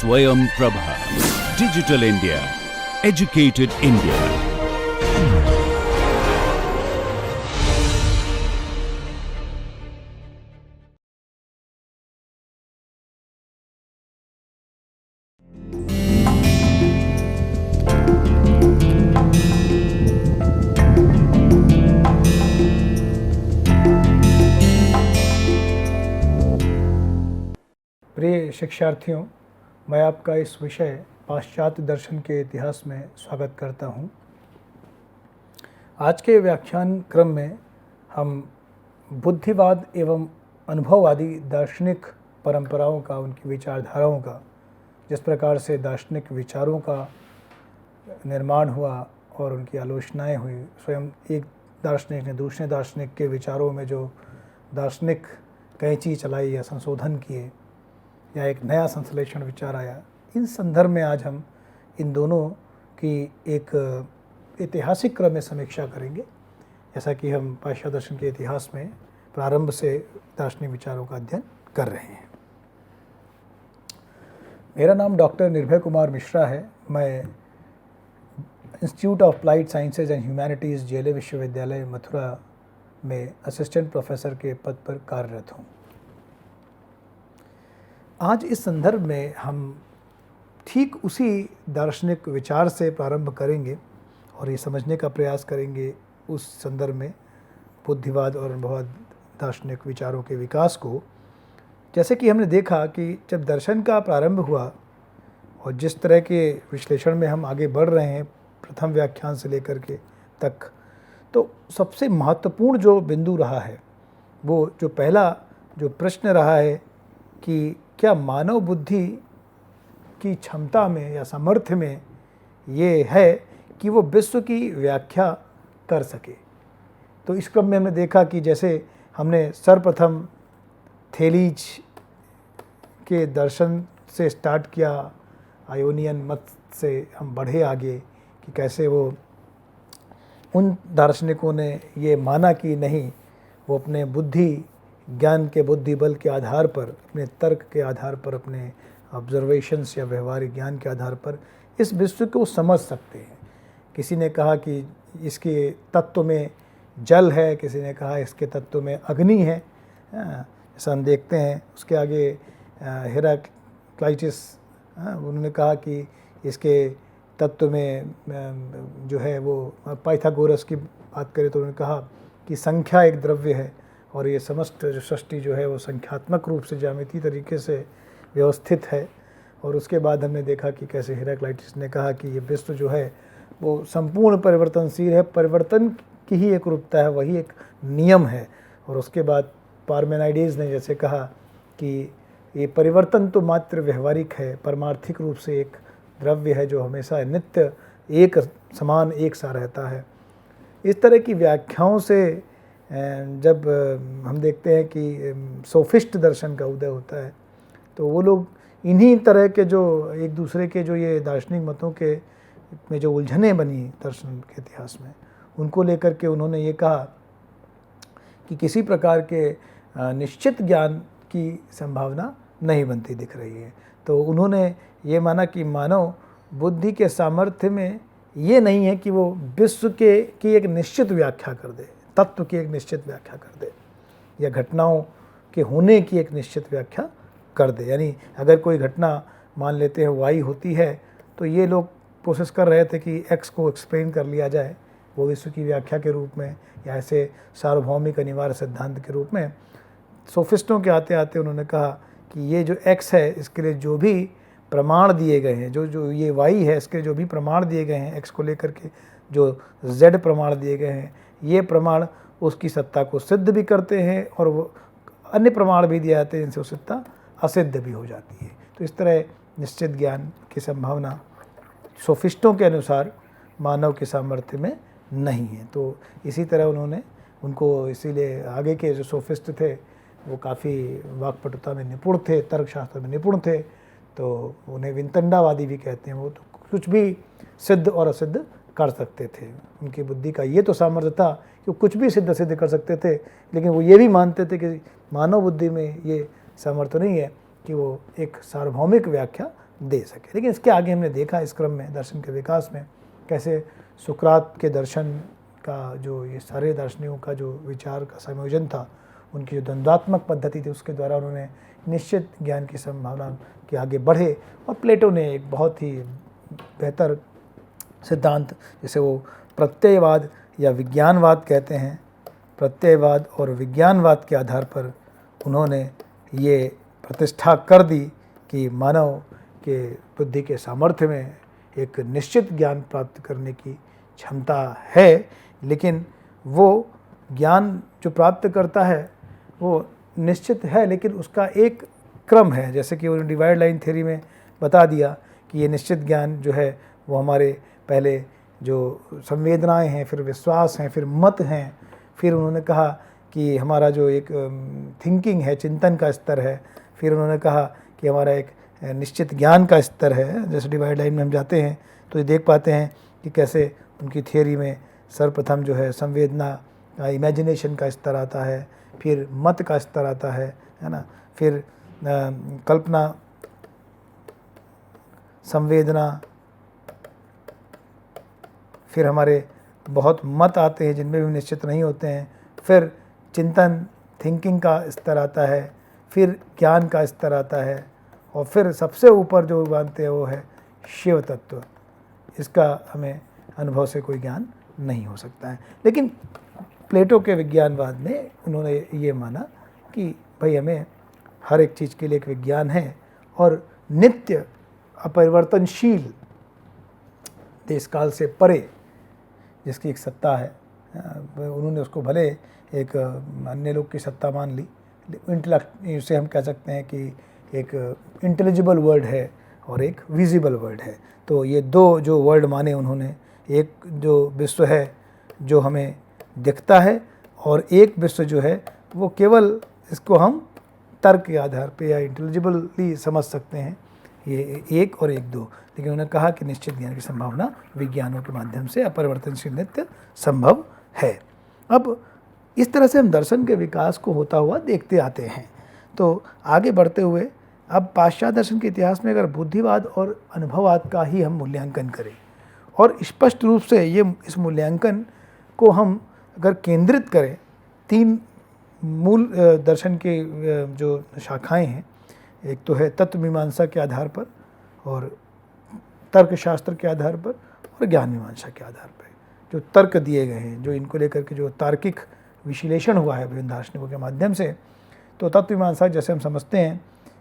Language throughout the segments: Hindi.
Swayam Prabha. Digital India. Educated India. प्रिय शिक्षार्थियों, मैं आपका इस विषय पाश्चात्य दर्शन के इतिहास में स्वागत करता हूं। आज के व्याख्यान क्रम में हम बुद्धिवाद एवं अनुभववादी दार्शनिक परंपराओं का, उनकी विचारधाराओं का, जिस प्रकार से दार्शनिक विचारों का निर्माण हुआ और उनकी आलोचनाएं हुई, स्वयं एक दार्शनिक ने दूसरे दार्शनिक के विचारों में जो दार्शनिक कैंची चलाई या संशोधन किए या एक नया संश्लेषण विचार आया, इन संदर्भ में आज हम इन दोनों की एक ऐतिहासिक क्रम में समीक्षा करेंगे, जैसा कि हम पाश्चात्य दर्शन के इतिहास में प्रारंभ से दार्शनिक विचारों का अध्ययन कर रहे हैं। मेरा नाम डॉक्टर निर्भय कुमार मिश्रा है। मैं institute of applied sciences and humanities GLA विश्वविद्यालय मथुरा में असिस्टेंट प्रोफेसर के पद पर कार्यरत हूँ। आज इस संदर्भ में हम ठीक उसी दार्शनिक विचार से प्रारंभ करेंगे और ये समझने का प्रयास करेंगे उस संदर्भ में बुद्धिवाद और अनुभववाद दार्शनिक विचारों के विकास को। जैसे कि हमने देखा कि जब दर्शन का प्रारंभ हुआ और जिस तरह के विश्लेषण में हम आगे बढ़ रहे हैं प्रथम व्याख्यान से लेकर के तक, तो सबसे महत्वपूर्ण जो बिंदु रहा है, वो जो पहला जो प्रश्न रहा है कि क्या मानव बुद्धि की क्षमता में या सामर्थ्य में ये है कि वो विश्व की व्याख्या कर सके। तो इस क्रम में हमने देखा कि जैसे हमने सर्वप्रथम थेलीज के दर्शन से स्टार्ट किया, आयोनियन मत से हम बढ़े आगे कि कैसे वो उन दार्शनिकों ने ये माना कि नहीं, वो अपने बुद्धि ज्ञान के बुद्धि बल के आधार पर, अपने तर्क के आधार पर, अपने ऑब्जर्वेशंस या व्यवहारिक ज्ञान के आधार पर इस विश्व को समझ सकते हैं। किसी ने कहा कि इसके तत्व में जल है, किसी ने कहा इसके तत्व में अग्नि है। ऐसा हम देखते हैं। उसके आगे हेराक्लाइटिस, उन्होंने कहा कि इसके तत्व में जो है वो, पाइथागोरस की बात करें तो उन्होंने कहा कि संख्या एक द्रव्य है और ये समस्त जो सृष्टि जो है वो संख्यात्मक रूप से ज्यामितीय तरीके से व्यवस्थित है। और उसके बाद हमने देखा कि कैसे हेराक्लाइटिस ने कहा कि ये विश्व जो है वो संपूर्ण परिवर्तनशील है, परिवर्तन की ही एक रूपता है, वही एक नियम है। और उसके बाद पार्मेनाइडेस ने जैसे कहा कि ये परिवर्तन तो मात्र व्यवहारिक है, परमार्थिक रूप से एक द्रव्य है जो हमेशा नित्य एक समान एक सा रहता है। इस तरह की व्याख्याओं से जब हम देखते हैं कि सोफिस्ट दर्शन का उदय होता है, तो वो लोग इन्हीं तरह के जो एक दूसरे के जो ये दार्शनिक मतों के में जो उलझनें बनी दर्शन के इतिहास में, उनको लेकर के उन्होंने ये कहा कि किसी प्रकार के निश्चित ज्ञान की संभावना नहीं बनती दिख रही है। तो उन्होंने ये माना कि मानव बुद्धि के सामर्थ्य में ये नहीं है कि वो विश्व की एक निश्चित व्याख्या कर दे, तत्व की एक निश्चित व्याख्या कर दे, या घटनाओं के होने की एक निश्चित व्याख्या कर दे। यानी अगर कोई घटना मान लेते हैं वाई होती है, तो ये लोग कोशिश कर रहे थे कि एक्स को एक्सप्लेन कर लिया जाए वो विश्व की व्याख्या के रूप में, या ऐसे सार्वभौमिक अनिवार्य सिद्धांत के रूप में। सोफिस्टों के आते आते उन्होंने कहा कि ये जो एक्स है इसके लिए जो भी प्रमाण दिए गए हैं, जो ये वाई है इसके जो भी प्रमाण दिए गए हैं, एक्स को लेकर के जो जेड प्रमाण दिए गए हैं, ये प्रमाण उसकी सत्ता को सिद्ध भी करते हैं और वो अन्य प्रमाण भी दिए जाते हैं, इनसे वो सत्ता असिद्ध भी हो जाती है। तो इस तरह निश्चित ज्ञान की संभावना सोफिस्टों के अनुसार मानव के सामर्थ्य में नहीं है। तो इसी तरह उन्होंने उनको, इसीलिए आगे के जो सोफिस्ट थे वो काफ़ी वाक्पटुता में निपुण थे, तर्कशास्त्र में निपुण थे, तो उन्हें विंतंडावादी भी कहते हैं। वो तो कुछ भी सिद्ध और असिद्ध कर सकते थे। उनकी बुद्धि का ये तो सामर्थ्य था कि वो कुछ भी सिद्ध सिद्ध कर सकते थे, लेकिन वो ये भी मानते थे कि मानव बुद्धि में ये सामर्थ्य नहीं है कि वो एक सार्वभौमिक व्याख्या दे सके। लेकिन इसके आगे हमने देखा इस क्रम में दर्शन के विकास में कैसे सुकरात के दर्शन का जो ये सारे दार्शनिकों का जो विचार का संयोजन था, उनकी जो द्वंद्वात्मक पद्धति थी, उसके द्वारा उन्होंने निश्चित ज्ञान की संभावना के आगे बढ़े। और प्लेटो ने एक बहुत ही बेहतर सिद्धांत, जिसे वो प्रत्ययवाद या विज्ञानवाद कहते हैं, प्रत्ययवाद और विज्ञानवाद के आधार पर उन्होंने ये प्रतिष्ठा कर दी कि मानव के बुद्धि के सामर्थ्य में एक निश्चित ज्ञान प्राप्त करने की क्षमता है, लेकिन वो ज्ञान जो प्राप्त करता है वो निश्चित है, लेकिन उसका एक क्रम है। जैसे कि उन्होंने डिवाइड लाइन थ्योरी में बता दिया कि ये निश्चित ज्ञान जो है वो हमारे पहले जो संवेदनाएं हैं, फिर विश्वास हैं, फिर मत हैं, फिर उन्होंने कहा कि हमारा जो एक थिंकिंग है, चिंतन का स्तर है, फिर उन्होंने कहा कि हमारा एक निश्चित ज्ञान का स्तर है। जैसे डिवाइड लाइन में हम जाते हैं तो ये देख पाते हैं कि कैसे उनकी थियोरी में सर्वप्रथम जो है संवेदना का, इमेजिनेशन का स्तर आता है, फिर मत का स्तर आता है ना, फिर कल्पना, संवेदना, फिर हमारे बहुत मत आते हैं जिनमें भी निश्चित नहीं होते हैं, फिर चिंतन, थिंकिंग का स्तर आता है, फिर ज्ञान का स्तर आता है, और फिर सबसे ऊपर जो मानते हैं वो है शिव तत्व। इसका हमें अनुभव से कोई ज्ञान नहीं हो सकता है। लेकिन प्लेटो के विज्ञानवाद में उन्होंने ये माना कि भाई हमें हर एक चीज़ के लिए एक विज्ञान है, और नित्य अपरिवर्तनशील देश काल से परे जिसकी एक सत्ता है, उन्होंने उसको भले एक अन्य लोग की सत्ता मान ली, इंटेलेक्ट उसे हम कह सकते हैं कि एक इंटेलिजिबल वर्ड है और एक विजिबल वर्ड है। तो ये दो जो वर्ड माने उन्होंने, एक जो विश्व है जो हमें दिखता है, और एक विश्व जो है वो केवल इसको हम तर्क के आधार पे या इंटेलिजिबली समझ सकते हैं, ये एक और एक दो। लेकिन उन्होंने कहा कि निश्चित ज्ञान की संभावना विज्ञानों के माध्यम से अपरिवर्तनशील नित्य संभव है। अब इस तरह से हम दर्शन के विकास को होता हुआ देखते आते हैं। तो आगे बढ़ते हुए अब पाश्चात्य दर्शन के इतिहास में अगर बुद्धिवाद और अनुभववाद का ही हम मूल्यांकन करें, और स्पष्ट रूप से ये इस मूल्यांकन को हम अगर केंद्रित करें, तीन मूल दर्शन के जो शाखाएं हैं, एक तो है तत्व मीमांसा के आधार पर, और तर्कशास्त्र के आधार पर, और ज्ञान मीमांसा के आधार पर जो तर्क दिए गए हैं, जो इनको लेकर के जो तार्किक विश्लेषण हुआ है विभिन्न दार्शनिकों के माध्यम से। तो तत्व मीमांसा जैसे हम समझते हैं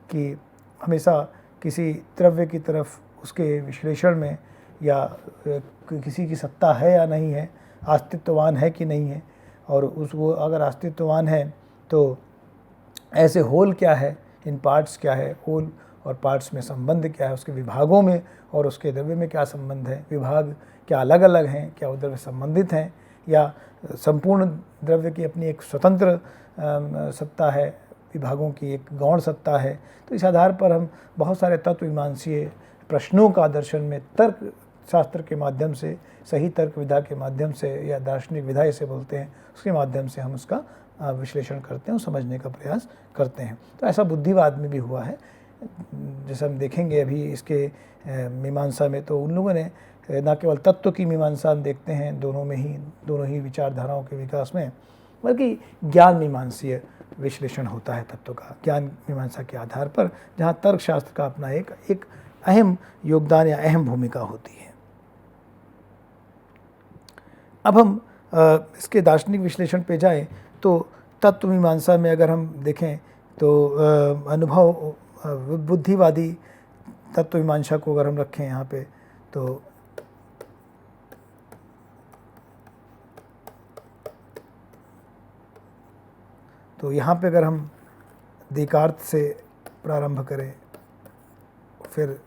कि हमेशा किसी द्रव्य की तरफ उसके विश्लेषण में, या किसी की सत्ता है या नहीं है, अस्तित्ववान है कि नहीं है, और वो अगर अस्तित्ववान है तो ऐसे होल क्या है, इन पार्ट्स क्या है, होल और पार्ट्स में संबंध क्या है, उसके विभागों में और उसके द्रव्य में क्या संबंध है, विभाग क्या अलग अलग हैं, क्या वो द्रव्य संबंधित हैं, या संपूर्ण द्रव्य की अपनी एक स्वतंत्र सत्ता है, विभागों की एक गौण सत्ता है। तो इस आधार पर हम बहुत सारे तत्व मीमांसीय प्रश्नों का दर्शन में तर्क शास्त्र के माध्यम से, सही तर्क विधा के माध्यम से, या दार्शनिक विधा इसे बोलते हैं, उसके माध्यम से हम उसका विश्लेषण करते हैं और समझने का प्रयास करते हैं। तो ऐसा बुद्धिवाद में भी हुआ है। जैसे हम देखेंगे अभी इसके मीमांसा में, तो उन लोगों ने न केवल तत्व की मीमांसा हम देखते हैं दोनों ही विचारधाराओं के विकास में, बल्कि ज्ञान मीमांसीय विश्लेषण होता है तत्व का, ज्ञान मीमांसा के आधार पर, जहाँ तर्कशास्त्र का अपना एक अहम योगदान या अहम भूमिका होती है। अब हम इसके दार्शनिक विश्लेषण पे जाएं तो तत्व मीमांसा में अगर हम देखें तो अनुभव बुद्धिवादी तत्व मीमांसा को अगर हम रखें यहाँ पे, तो यहाँ पे अगर हम देकार्त से प्रारंभ करें, फिर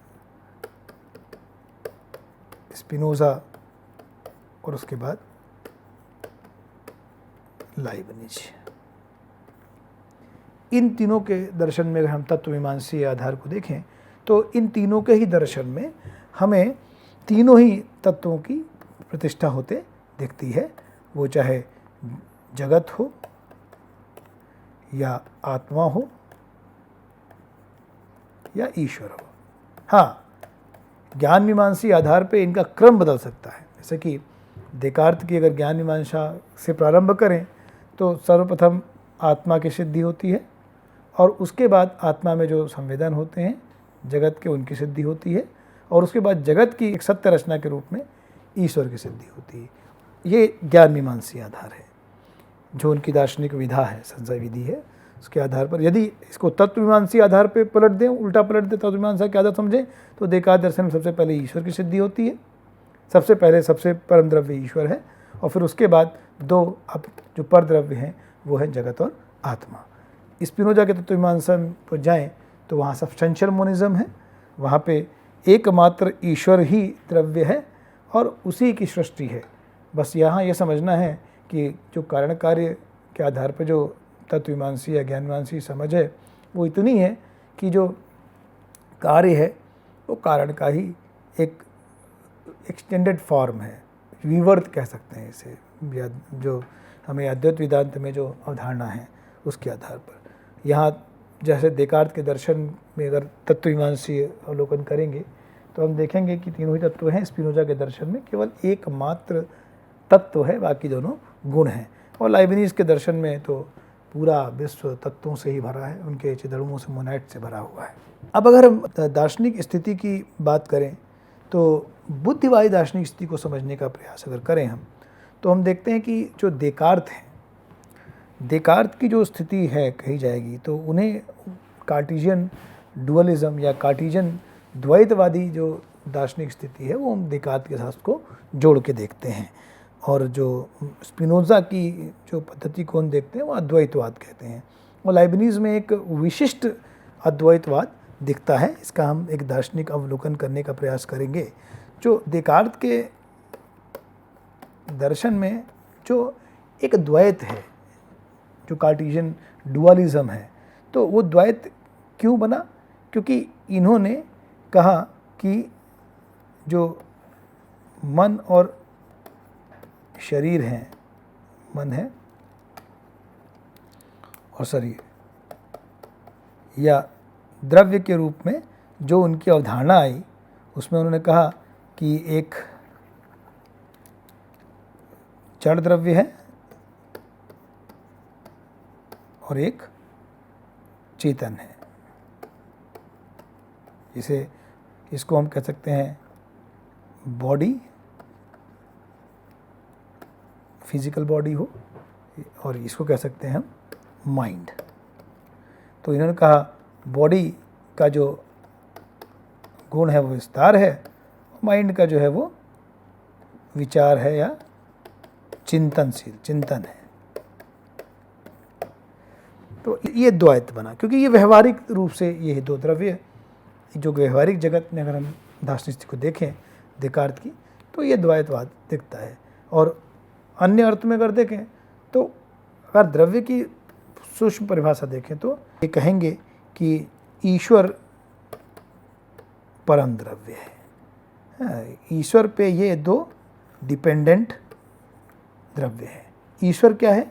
स्पिनोज़ा, और उसके बाद लाइबनिज, इन तीनों के दर्शन में अगर हम तत्व मीमांसीय आधार को देखें तो इन तीनों के ही दर्शन में हमें तीनों ही तत्वों की प्रतिष्ठा होते दिखती है, वो चाहे जगत हो, या आत्मा हो, या ईश्वर हो। हाँ, ज्ञान मीमांसी आधार पे इनका क्रम बदल सकता है। जैसे कि देकार्त की अगर ज्ञान मीमांसा से प्रारंभ करें तो सर्वप्रथम आत्मा की सिद्धि होती है और उसके बाद आत्मा में जो संवेदन होते हैं जगत के, उनकी सिद्धि होती है और उसके बाद जगत की एक सत्य रचना के रूप में ईश्वर की सिद्धि होती है। ये ज्ञान मीमांसी आधार है, जो उनकी दार्शनिक विधा है, संशय विधि है। उसके आधार पर यदि इसको तत्व मीमांसी आधार पर पलट दें, उल्टा पलट दें, तत्व मीमांसा के आधार समझें तो देकार्त दर्शन में सबसे पहले ईश्वर की सिद्धि होती है। सबसे पहले सबसे परम द्रव्य ईश्वर है और फिर उसके बाद दो अब जो पर द्रव्य हैं वो है जगत और आत्मा। स्पिनोजा के तत्व मीमांसा पर जाएँ तो वहाँ सब्सटेंशियल मोनिज्म है, वहाँ पे एकमात्र ईश्वर ही द्रव्य है और उसी की सृष्टि है। बस यहाँ ये समझना है कि जो कारण कार्य के आधार पर जो तत्व मीमांसी या ज्ञान मीमांसी समझ है वो इतनी है कि जो कार्य है वो कारण का ही एक एक्सटेंडेड फॉर्म है, विवर्त कह सकते हैं इसे, जो हमें अद्वैत वेदांत में जो अवधारणा है उसके आधार पर। यहाँ जैसे देकार्त के दर्शन में अगर तत्व मीमांसी अवलोकन करेंगे तो हम देखेंगे कि तीनों ही तत्व हैं। स्पिनोजा के दर्शन में केवल एकमात्र तत्व है, बाकी दोनों गुण हैं। और लाइबनिज के दर्शन में तो पूरा विश्व तत्वों से ही भरा है, उनके चिदड़ुओं से, मोनाइट से भरा हुआ है। अब अगर हम दार्शनिक स्थिति की बात करें तो बुद्धिवादी दार्शनिक स्थिति को समझने का प्रयास अगर करें हम तो हम देखते हैं कि जो देकार्त हैं, देकार्त की जो स्थिति है कही जाएगी तो उन्हें कार्टेशियन डुअलिज्म या कार्टेशियन द्वैतवादी जो दार्शनिक स्थिति है वो हम देकार्त के साथ को जोड़ के देखते हैं। और जो स्पिनोजा की जो पद्धति को हम देखते हैं वो अद्वैतवाद कहते हैं। और लाइबनिज में एक विशिष्ट अद्वैतवाद दिखता है, इसका हम एक दार्शनिक अवलोकन करने का प्रयास करेंगे। जो देकार्त के दर्शन में जो एक द्वैत है, जो कार्टेशियन डुअलिज्म है, तो वो द्वैत क्यों बना? क्योंकि इन्होंने कहा कि जो मन और शरीर हैं, मन है और शरीर, या द्रव्य के रूप में जो उनकी अवधारणा आई उसमें उन्होंने कहा कि एक जड़ द्रव्य है और एक चेतन है। इसको हम कह सकते हैं बॉडी, फिजिकल बॉडी हो, और इसको कह सकते हैं हम माइंड। तो इन्होंने कहा बॉडी का जो गुण है वो विस्तार है, माइंड का जो है वो विचार है या चिंतनशील, चिंतन है। तो ये द्वैत बना क्योंकि ये व्यवहारिक रूप से ये दो द्रव्य, जो व्यवहारिक जगत में अगर हम दार्शनिक को देखें देकार्त की तो ये द्वैतवाद दिखता है। और अन्य अर्थ में अगर देखें तो अगर द्रव्य की सूक्ष्म परिभाषा देखें तो ये कहेंगे कि ईश्वर परम द्रव्य है। ईश्वर पे ये दो डिपेंडेंट द्रव्य है। ईश्वर क्या है?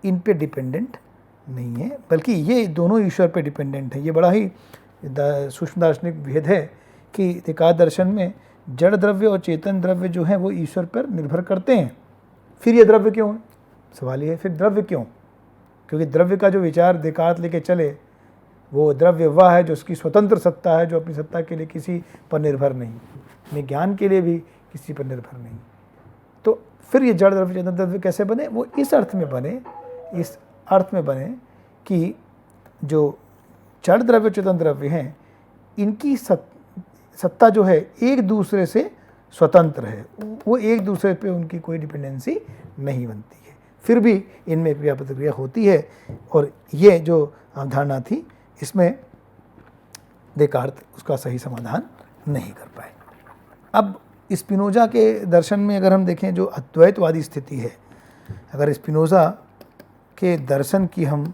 इन पे डिपेंडेंट नहीं है, बल्कि ये दोनों ईश्वर पे डिपेंडेंट है। ये बड़ा ही सूक्ष्म दार्शनिक भेद है कि देकार्त दर्शन में जड़ द्रव्य और चेतन द्रव्य जो है वो ईश्वर पर निर्भर करते हैं। फिर ये द्रव्य क्यों है? सवाल ये है फिर द्रव्य क्यों? क्योंकि द्रव्य का जो विचार देकार्त लेके चले, वो द्रव्य वह है जो उसकी स्वतंत्र सत्ता है, जो अपनी सत्ता के लिए किसी पर निर्भर नहीं, अपने ज्ञान के लिए भी किसी पर निर्भर नहीं। तो फिर ये जड़ द्रव्य चेतन द्रव्य कैसे बने? वो इस अर्थ में बने कि जो जड़ द्रव्य चेतन द्रव्य हैं इनकी सत्ता जो है एक दूसरे से स्वतंत्र है, वो एक दूसरे पे उनकी कोई डिपेंडेंसी नहीं बनती है, फिर भी इनमें क्रिया प्रतिक्रिया होती है। और ये जो अवधारणा थी इसमें देकार्त उसका सही समाधान नहीं कर पाए। अब स्पिनोजा के दर्शन में अगर हम देखें जो अद्वैतवादी स्थिति है, अगर स्पिनोजा के दर्शन की हम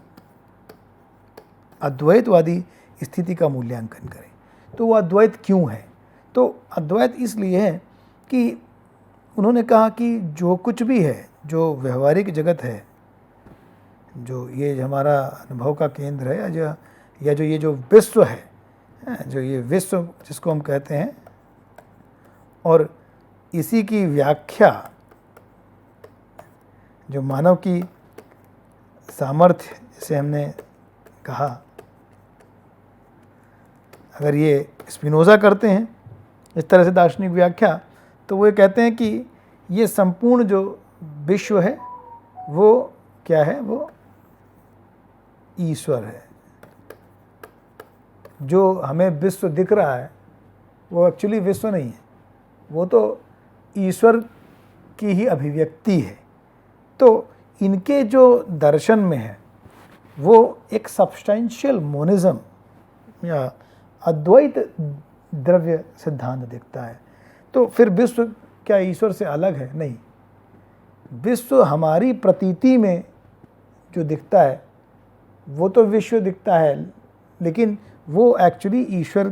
अद्वैतवादी स्थिति का मूल्यांकन करें तो वो अद्वैत क्यों है? तो अद्वैत इसलिए है कि उन्होंने कहा कि जो कुछ भी है, जो व्यवहारिक जगत है, जो ये हमारा अनुभव का केंद्र है, या जो ये जो विश्व है, जो ये विश्व जिसको हम कहते हैं, और इसी की व्याख्या जो मानव की सामर्थ्य, जिसे हमने कहा, अगर ये स्पिनोज़ा करते हैं इस तरह से दार्शनिक व्याख्या, तो वो ये कहते हैं कि ये संपूर्ण जो विश्व है वो क्या है, वो ईश्वर है। जो हमें विश्व दिख रहा है वो एक्चुअली विश्व नहीं है, वो तो ईश्वर की ही अभिव्यक्ति है। तो इनके जो दर्शन में है वो एक सब्सटेंशियल मोनिज्म या अद्वैत द्रव्य सिद्धांत दिखता है। तो फिर विश्व क्या ईश्वर से अलग है? नहीं, विश्व हमारी प्रतीति में जो दिखता है वो तो विश्व दिखता है, लेकिन वो एक्चुअली ईश्वर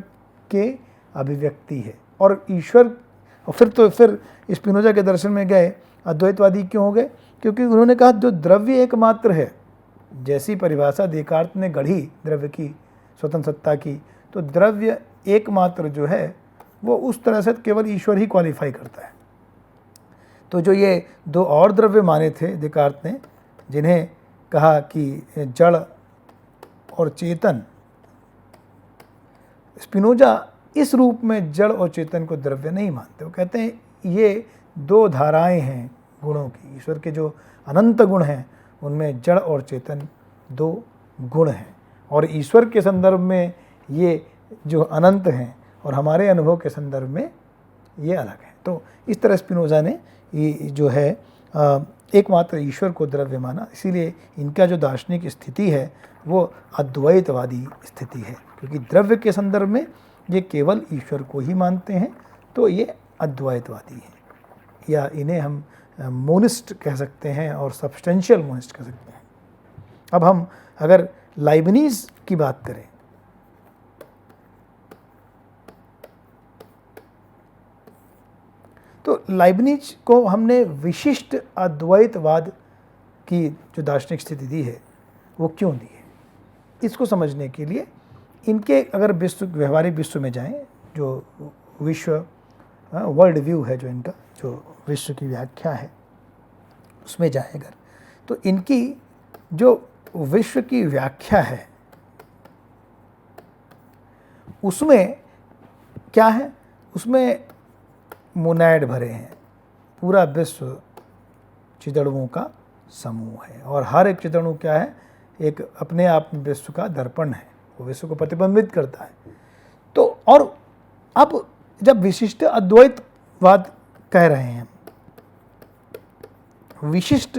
के अभिव्यक्ति है। और ईश्वर, और फिर स्पिनोजा के दर्शन में गए अद्वैतवादी क्यों हो गए? क्योंकि उन्होंने कहा जो द्रव्य एकमात्र है, जैसी परिभाषा देकार्त ने गढ़ी द्रव्य की स्वतंत्र सत्ता की, तो द्रव्य एकमात्र जो है वो उस तरह से केवल ईश्वर ही क्वालिफाई करता है। तो जो ये दो और द्रव्य माने थे देकार्त ने, जिन्हें कहा कि जड़ और चेतन, स्पिनोजा इस रूप में जड़ और चेतन को द्रव्य नहीं मानते। वो कहते हैं ये दो धाराएं हैं गुणों की, ईश्वर के जो अनंत गुण हैं उनमें जड़ और चेतन दो गुण हैं, और ईश्वर के संदर्भ में ये जो अनंत हैं और हमारे अनुभव के संदर्भ में ये अलग है। तो इस तरह स्पिनोजा ने ये जो है एकमात्र ईश्वर को द्रव्य माना। इसीलिए इनका जो दार्शनिक स्थिति है वो अद्वैतवादी स्थिति है, क्योंकि द्रव्य के संदर्भ में ये केवल ईश्वर को ही मानते हैं, तो ये अद्वैतवादी है, या इन्हें हम मोनिस्ट कह सकते हैं और सब्सटेंशियल मोनिस्ट कह सकते हैं। अब हम अगर लाइबनीज की बात करें, तो लाइबनीज को हमने विशिष्ट अद्वैतवाद की जो दार्शनिक स्थिति दी है वो क्यों दी है, इसको समझने के लिए इनके अगर विश्व, व्यवहारिक विश्व में जाएं, जो विश्व वर्ल्ड व्यू है, जो इनका जो विश्व की व्याख्या है उसमें जाएं अगर, तो इनकी जो विश्व की व्याख्या है उसमें क्या है, उसमें मोनैड भरे हैं। पूरा विश्व चिदड़ुओं का समूह है, और हर एक चिदड़ु क्या है, एक अपने आप में विश्व का दर्पण है, वो विश्व को प्रतिबिंबित करता है। तो और अब जब विशिष्ट अद्वैतवाद कह रहे हैं, विशिष्ट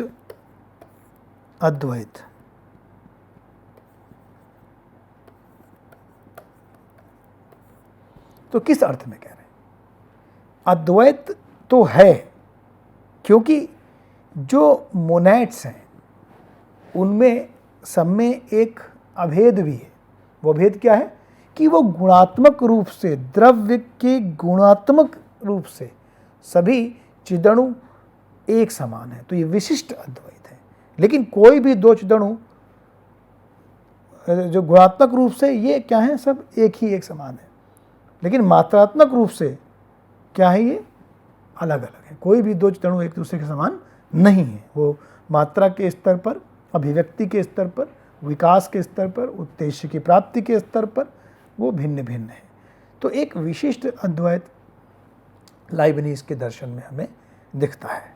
अद्वैत, तो किस अर्थ में कह रहे हैं? अद्वैत तो है, क्योंकि जो मोनैड्स हैं उनमें सब में एक अभेद भी है। वो भेद क्या है कि वो गुणात्मक रूप से, द्रव्य के गुणात्मक रूप से सभी चिदणु एक समान है। तो ये विशिष्ट अद्वैत है। लेकिन कोई भी दो चिदणु जो गुणात्मक रूप से ये क्या है, सब एक ही एक समान है, लेकिन मात्रात्मक रूप से क्या है, ये अलग अलग है। कोई भी दो चिदणु एक दूसरे के समान नहीं है। वो मात्रा के स्तर पर, अभिव्यक्ति के स्तर पर, विकास के स्तर पर, उद्देश्य की प्राप्ति के स्तर पर वो भिन्न भिन्न है। तो एक विशिष्ट अद्वैत लाइबनीज के दर्शन में हमें दिखता है।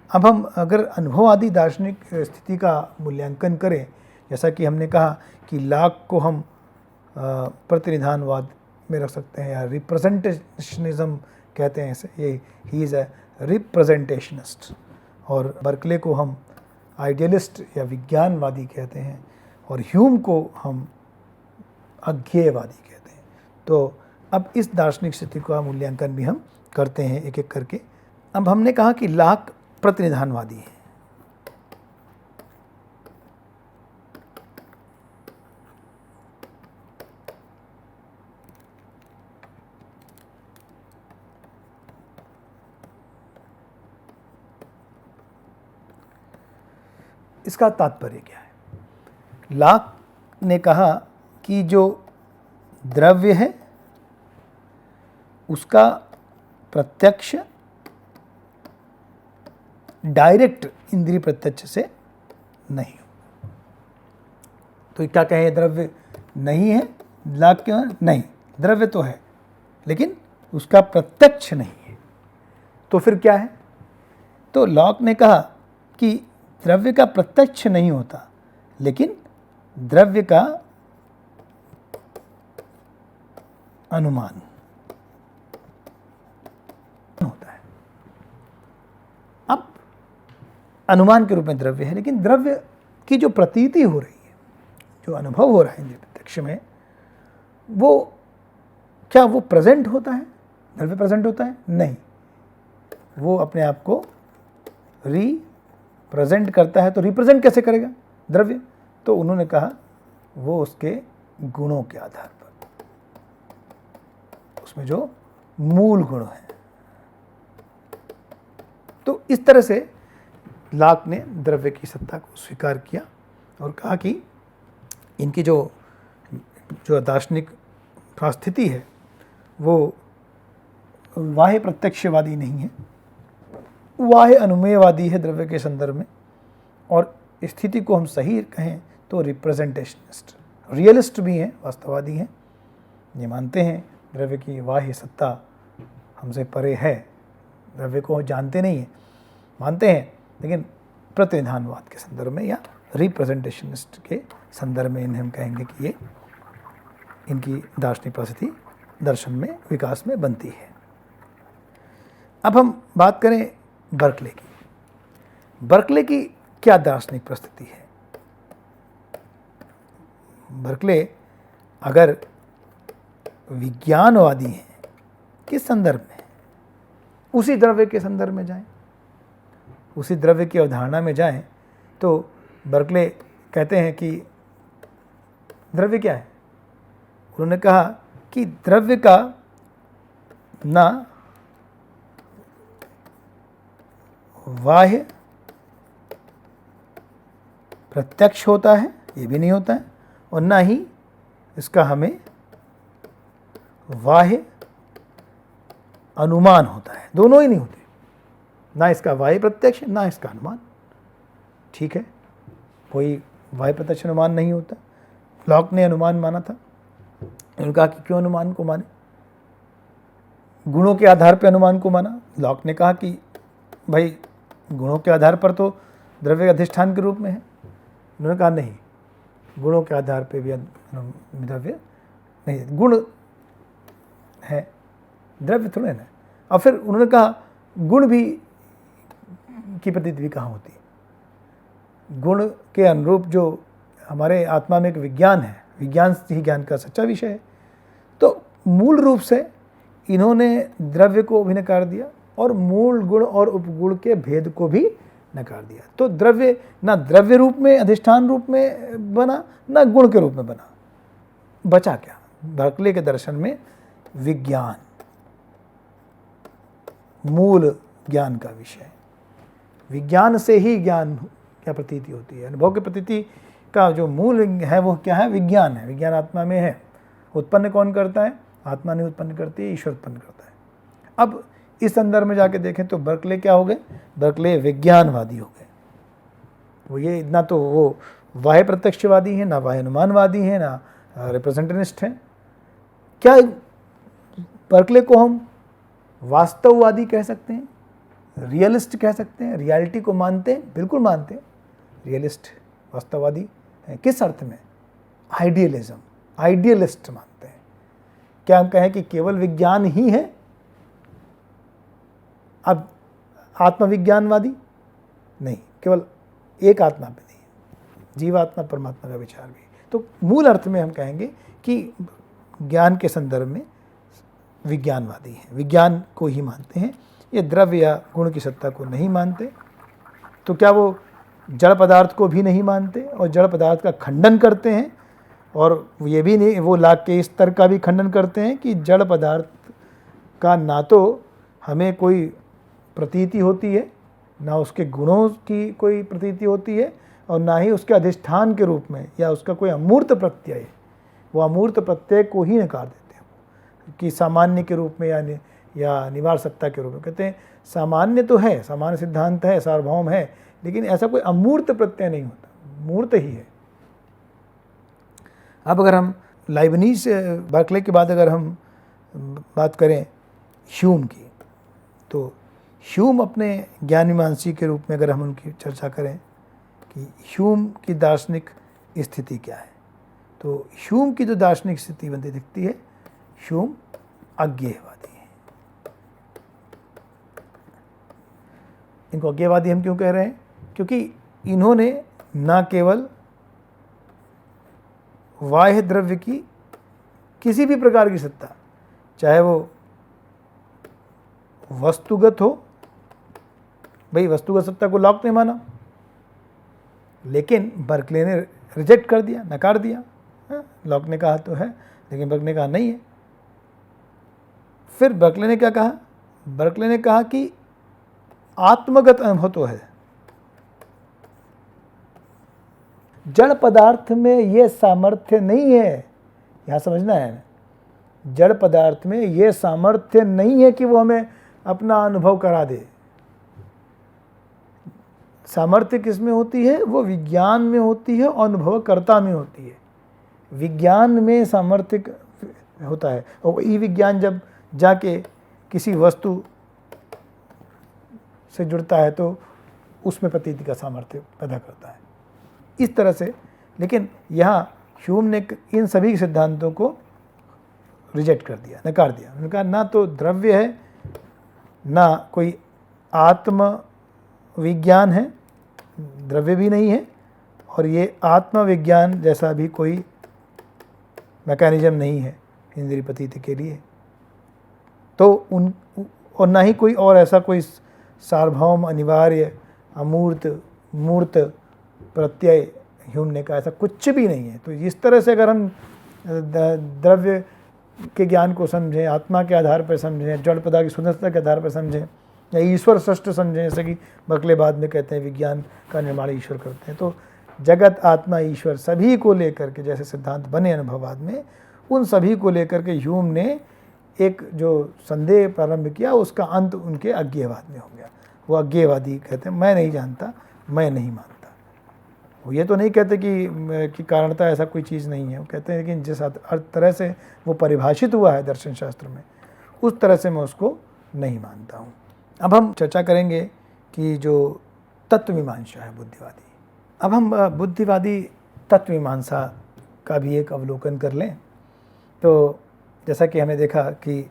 अब हम अगर अनुभववादी दार्शनिक स्थिति का मूल्यांकन करें, जैसा कि हमने कहा कि लाख को हम प्रतिनिधानवाद में रख सकते हैं, या रिप्रेजेंटेशनिज्म कहते हैं इसे, ये ही इज़ अ रिप्रेजेंटेशनिस्ट, और बर्कले को हम आइडियलिस्ट या विज्ञानवादी कहते हैं, और ह्यूम को हम अज्ञेयवादी कहते हैं। तो अब इस दार्शनिक स्थिति का मूल्यांकन भी हम करते हैं एक एक करके। अब हमने कहा कि लाख प्रतिनिधानवादी है, इसका तात्पर्य क्या है? लाक ने कहा कि जो द्रव्य है उसका प्रत्यक्ष डायरेक्ट इंद्रिय प्रत्यक्ष से नहीं हो। तो क्या कहें, द्रव्य नहीं है, लाभ क्यों नहीं, द्रव्य तो है लेकिन उसका प्रत्यक्ष नहीं है। तो फिर क्या है, तो लॉक ने कहा कि द्रव्य का प्रत्यक्ष नहीं होता लेकिन द्रव्य का अनुमान होता है। अब अनुमान के रूप में द्रव्य है, लेकिन द्रव्य की जो प्रतीति हो रही है, जो अनुभव हो रहा है इंद्रिय प्रत्यक्ष में, वो क्या वो प्रेजेंट होता है, द्रव्य प्रेजेंट होता है? नहीं, वो अपने आप को रिप्रेजेंट करता है। तो रिप्रेजेंट कैसे करेगा द्रव्य? तो उन्होंने कहा वो उसके गुणों के आधार पर, उसमें जो मूल गुण है। तो इस तरह से लॉक ने द्रव्य की सत्ता को स्वीकार किया और कहा कि इनकी जो दार्शनिक स्थिति है वो बाह्य प्रत्यक्षवादी नहीं है, बाह्य अनुमेयवादी है द्रव्य के संदर्भ में। और स्थिति को हम सही कहें तो रिप्रेजेंटेशनिस्ट, रियलिस्ट भी हैं, वास्तववादी हैं। ये मानते हैं द्रव्य की बाह्य सत्ता हमसे परे है, द्रव्य को जानते नहीं हैं, मानते हैं, लेकिन प्रतिनिधानवाद के संदर्भ में या रिप्रेजेंटेशनिस्ट के संदर्भ में इन्हें हम कहेंगे कि ये इनकी दार्शनिक परिस्थिति दर्शन में, विकास में बनती है। अब हम बात करें बर्कले की। बर्कले की क्या दार्शनिक परिस्थिति है? बर्कले अगर विज्ञानवादी हैं, किस संदर्भ में? उसी द्रव्य के संदर्भ में जाएं, उसी द्रव्य की अवधारणा में जाएं, तो बर्कले कहते हैं कि द्रव्य क्या है? उन्होंने कहा कि द्रव्य का ना बाह्य प्रत्यक्ष होता है, ये भी नहीं होता है, और ना ही इसका हमें बाह्य अनुमान होता है, दोनों ही नहीं होते, ना इसका बाह्य प्रत्यक्ष ना इसका अनुमान। ठीक है, कोई बाह्य प्रत्यक्ष अनुमान नहीं होता। लॉक ने अनुमान माना था, उन्होंने कहा कि क्यों अनुमान को माने, गुणों के आधार पर अनुमान को माना। लॉक ने कहा कि भाई गुणों के आधार पर तो द्रव्य अधिष्ठान के रूप में है। उन्होंने कहा नहीं, गुणों के आधार पर भी द्रव्य नहीं, गुण है, द्रव्य थोड़े ना। और फिर उन्होंने कहा गुण भी की प्रतीति भी कहाँ होती है? गुण के अनुरूप जो हमारे आत्मा में एक विज्ञान है, विज्ञान ही ज्ञान का सच्चा विषय है। तो मूल रूप से इन्होंने द्रव्य को भी नकार दिया और मूल गुण और उपगुण के भेद को भी नकार दिया। तो द्रव्य ना द्रव्य रूप में, अधिष्ठान रूप में बना, ना गुण के रूप में बना। बचा क्या? बर्कले के दर्शन में विज्ञान मूल ज्ञान का विषय, विज्ञान से ही ज्ञान क्या प्रतीति होती है। अनुभव की प्रतीति का जो मूल है वो क्या है? विज्ञान है। विज्ञान आत्मा में है। उत्पन्न कौन करता है? आत्मा नहीं उत्पन्न करती है, ईश्वर उत्पन्न करता है। अब इस संदर्भ में जाके देखें तो बर्कले क्या हो गए? बर्कले विज्ञानवादी हो गए। वो ये ना तो वो बाह्य प्रत्यक्षवादी हैं, ना बाह्य अनुमानवादी हैं, ना रिप्रेजेंटेशनिस्ट हैं। क्या बर्कले को हम वास्तववादी कह सकते हैं, रियलिस्ट कह सकते हैं? रियलिटी को मानते हैं, बिल्कुल मानते हैं। रियलिस्ट वास्तववादी हैं किस अर्थ में? आइडियलिज्म, आइडियलिस्ट मानते हैं। क्या हम कहें कि केवल विज्ञान ही है? अब आत्मविज्ञानवादी नहीं, केवल एक आत्मा पे नहीं, जीवात्मा परमात्मा का विचार भी। तो मूल अर्थ में हम कहेंगे कि ज्ञान के संदर्भ में विज्ञानवादी हैं, विज्ञान को ही मानते हैं, ये द्रव्य या गुण की सत्ता को नहीं मानते। तो क्या वो जड़ पदार्थ को भी नहीं मानते और जड़ पदार्थ का खंडन करते हैं? और ये भी नहीं, वो लाग के इस तरह का भी खंडन करते हैं कि जड़ पदार्थ का ना तो हमें कोई प्रतीति होती है, ना उसके गुणों की कोई प्रतीति होती है, और ना ही उसके अधिष्ठान के रूप में या उसका कोई अमूर्त प्रत्यय वो अमूर्त प्रत्यय को ही नकार देते हैं कि सामान्य के रूप में या निवार सत्ता के रूप में। कहते हैं सामान्य तो है, सामान्य सिद्धांत है, सार्वभौम है, लेकिन ऐसा कोई अमूर्त प्रत्यय नहीं होता, मूर्त ही है। अब अगर हम लाइबनीज बर्कले के बाद अगर हम बात करें ह्यूम की, तो ह्यूम अपने ज्ञान मीमांसी के रूप में अगर हम उनकी चर्चा करें कि ह्यूम की दार्शनिक स्थिति क्या है, तो ह्यूम की जो दार्शनिक स्थिति बनती दिखती है, ह्यूम अज्ञेयवादी है। इनको अज्ञेयवादी हम क्यों कह रहे हैं? क्योंकि इन्होंने न केवल बाह्य द्रव्य की किसी भी प्रकार की सत्ता, चाहे वो वस्तुगत हो, भाई वस्तुगत सत्ता को लॉक नहीं माना, लेकिन बर्कले ने रिजेक्ट कर दिया, नकार दिया। लॉक ने कहा तो है, लेकिन बर्कले ने कहा नहीं है। फिर बर्कले ने क्या कहा? बर्कले ने कहा कि आत्मगत अनुभव तो है, जड़ पदार्थ में ये सामर्थ्य नहीं है। यहाँ समझना है, जड़ पदार्थ में ये सामर्थ्य नहीं है कि वो हमें अपना अनुभव करा दे। सामर्थ्य किस में होती है? वो विज्ञान में होती है और अनुभवकर्ता में होती है। विज्ञान में सामर्थ्य होता है, और ई विज्ञान जब जाके किसी वस्तु से जुड़ता है तो उसमें प्रतीति का सामर्थ्य पैदा करता है, इस तरह से। लेकिन यहाँ ह्यूम ने इन सभी सिद्धांतों को रिजेक्ट कर दिया, नकार दिया। उन्होंने कहा ना तो द्रव्य है, ना कोई आत्म विज्ञान है, द्रव्य भी नहीं है, और ये आत्मविज्ञान जैसा भी कोई मैकेनिज्म नहीं है इंद्रिय प्रतीति के लिए। तो और ना ही कोई और ऐसा कोई सार्वभौम अनिवार्य अमूर्त मूर्त प्रत्यय ह्यूम ने कहा ऐसा कुछ भी नहीं है। तो इस तरह से अगर हम द्रव्य के ज्ञान को समझें, आत्मा के आधार पर समझें, जड़ पदार्थ की स्वतंत्रता के आधार पर समझें, या ईश्वर सृष्ट समझें, जैसे कि बर्कले बाद में कहते हैं विज्ञान का निर्माण ईश्वर करते हैं, तो जगत आत्मा ईश्वर सभी को लेकर के जैसे सिद्धांत बने अनुभववाद में, उन सभी को लेकर के ह्यूम ने एक जो संदेह प्रारंभ किया, उसका अंत उनके अज्ञेयवाद में हो गया। वो अज्ञेयवादी कहते हैं मैं नहीं जानता, मैं नहीं मानता। वो ये तो नहीं कहते कि कारणता ऐसा कोई चीज़ नहीं है, वो कहते हैं कि जिस तरह से वो परिभाषित हुआ है दर्शन शास्त्र में, उस तरह से मैं उसको नहीं मानता हूँ। अब हम चर्चा करेंगे कि जो तत्वमीमांसा है बुद्धिवादी। अब हम बुद्धिवादी तत्वमीमांसा का भी एक अवलोकन कर लें। तो जैसा कि हमने देखा कि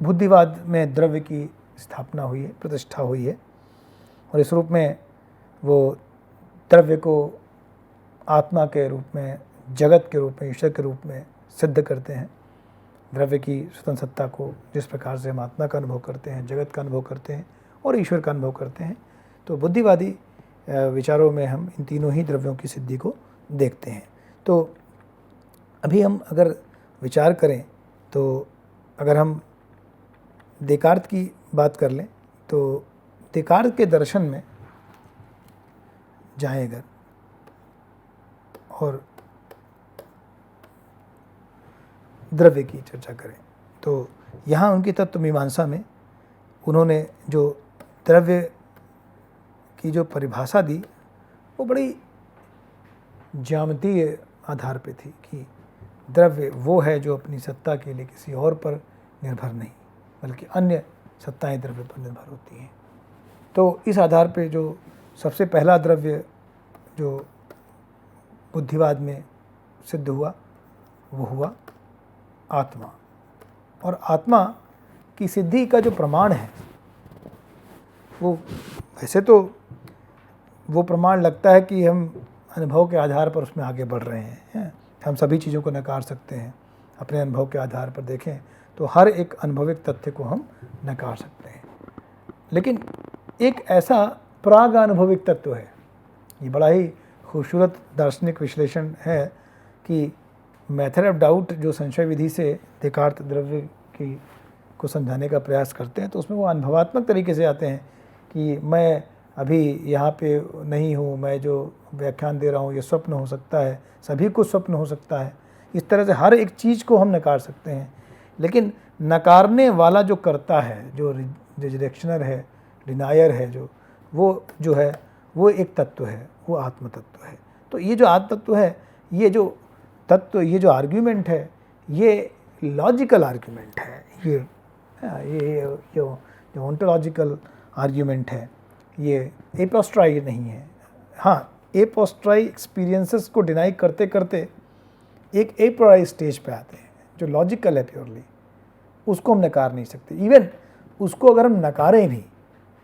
बुद्धिवाद में द्रव्य की स्थापना हुई है, प्रतिष्ठा हुई है, और इस रूप में वो द्रव्य को आत्मा के रूप में, जगत के रूप में, ईश्वर के रूप में सिद्ध करते हैं। द्रव्य की स्वतंत्र सत्ता को जिस प्रकार से हम आत्मा का अनुभव करते हैं, जगत का अनुभव करते हैं और ईश्वर का अनुभव करते हैं, तो बुद्धिवादी विचारों में हम इन तीनों ही द्रव्यों की सिद्धि को देखते हैं। तो अभी हम अगर विचार करें, तो अगर हम देकार्त की बात कर लें, तो देकार्त के दर्शन में जाएं अगर, और द्रव्य की चर्चा करें, तो यहाँ उनकी तत्वमीमांसा में उन्होंने जो द्रव्य की जो परिभाषा दी, वो बड़ी ज्यामितीय आधार पे थी कि द्रव्य वो है जो अपनी सत्ता के लिए किसी और पर निर्भर नहीं, बल्कि अन्य सत्ताएं द्रव्य पर निर्भर होती हैं। तो इस आधार पे जो सबसे पहला द्रव्य जो बुद्धिवाद में सिद्ध हुआ, वो हुआ आत्मा। और आत्मा की सिद्धि का जो प्रमाण है, वो वैसे तो वो प्रमाण लगता है कि हम अनुभव के आधार पर उसमें आगे बढ़ रहे हैं। हम सभी चीज़ों को नकार सकते हैं, अपने अनुभव के आधार पर देखें तो हर एक अनुभविक तथ्य को हम नकार सकते हैं। लेकिन एक ऐसा प्राग अनुभविक तत्व है, ये बड़ा ही खूबसूरत दार्शनिक विश्लेषण है कि मेथड ऑफ डाउट जो संशय विधि से देकार्त द्रव्य की को समझाने का प्रयास करते हैं, तो उसमें वो अनुभवात्मक तरीके से आते हैं कि मैं अभी यहाँ पे नहीं हूँ, मैं जो व्याख्यान दे रहा हूँ ये स्वप्न हो सकता है, सभी को स्वप्न हो सकता है, इस तरह से हर एक चीज़ को हम नकार सकते हैं, लेकिन नकारने वाला जो करता है, जो रिजेक्शनर है, डिनायर है, जो है वो एक तत्व है, वो आत्म तत्व है। तो ये जो आत्म तत्व है, ये जो तत्व, ये जो आर्ग्यूमेंट है, ये लॉजिकल आर्ग्यूमेंट है, ये जो ओंटोलॉजिकल आर्ग्यूमेंट है, ये एपोस्ट्राई नहीं है। हाँ, एपोस्ट्राई एक्सपीरियंसेस को डिनाई करते करते एक एप्राई स्टेज पे आते हैं जो लॉजिकल है प्योरली, उसको हम नकार नहीं सकते। इवन उसको अगर हम नकारें भी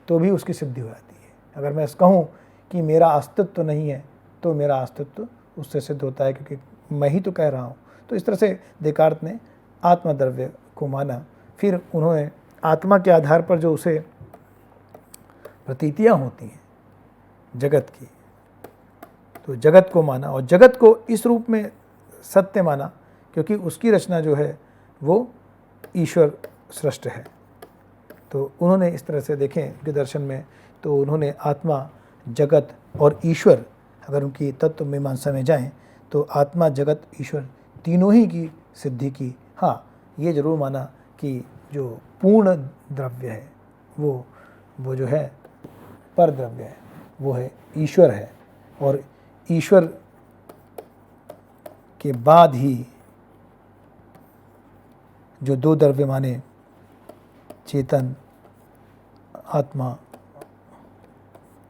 तो भी उसकी सिद्धि हो जाती है। अगर मैं कहूँ कि मेरा अस्तित्व तो नहीं है, तो मेरा अस्तित्व उससे सिद्ध होता है, क्योंकि मैं ही तो कह रहा हूँ। तो इस तरह से देकार्त ने आत्मद्रव्य को माना। फिर उन्होंने आत्मा के आधार पर जो उसे प्रतीतियाँ होती हैं जगत की, तो जगत को माना, और जगत को इस रूप में सत्य माना क्योंकि उसकी रचना जो है वो ईश्वर सृष्ट है। तो उन्होंने इस तरह से देखें उनके दर्शन में, तो उन्होंने आत्मा, जगत और ईश्वर, अगर उनकी तत्व मीमांसा में जाएं तो आत्मा, जगत, ईश्वर तीनों ही की सिद्धि की। हाँ, ये जरूर माना कि जो पूर्ण द्रव्य है वो जो है पर द्रव्य है, वो है ईश्वर है, और ईश्वर के बाद ही जो दो द्रव्य माने, चेतन आत्मा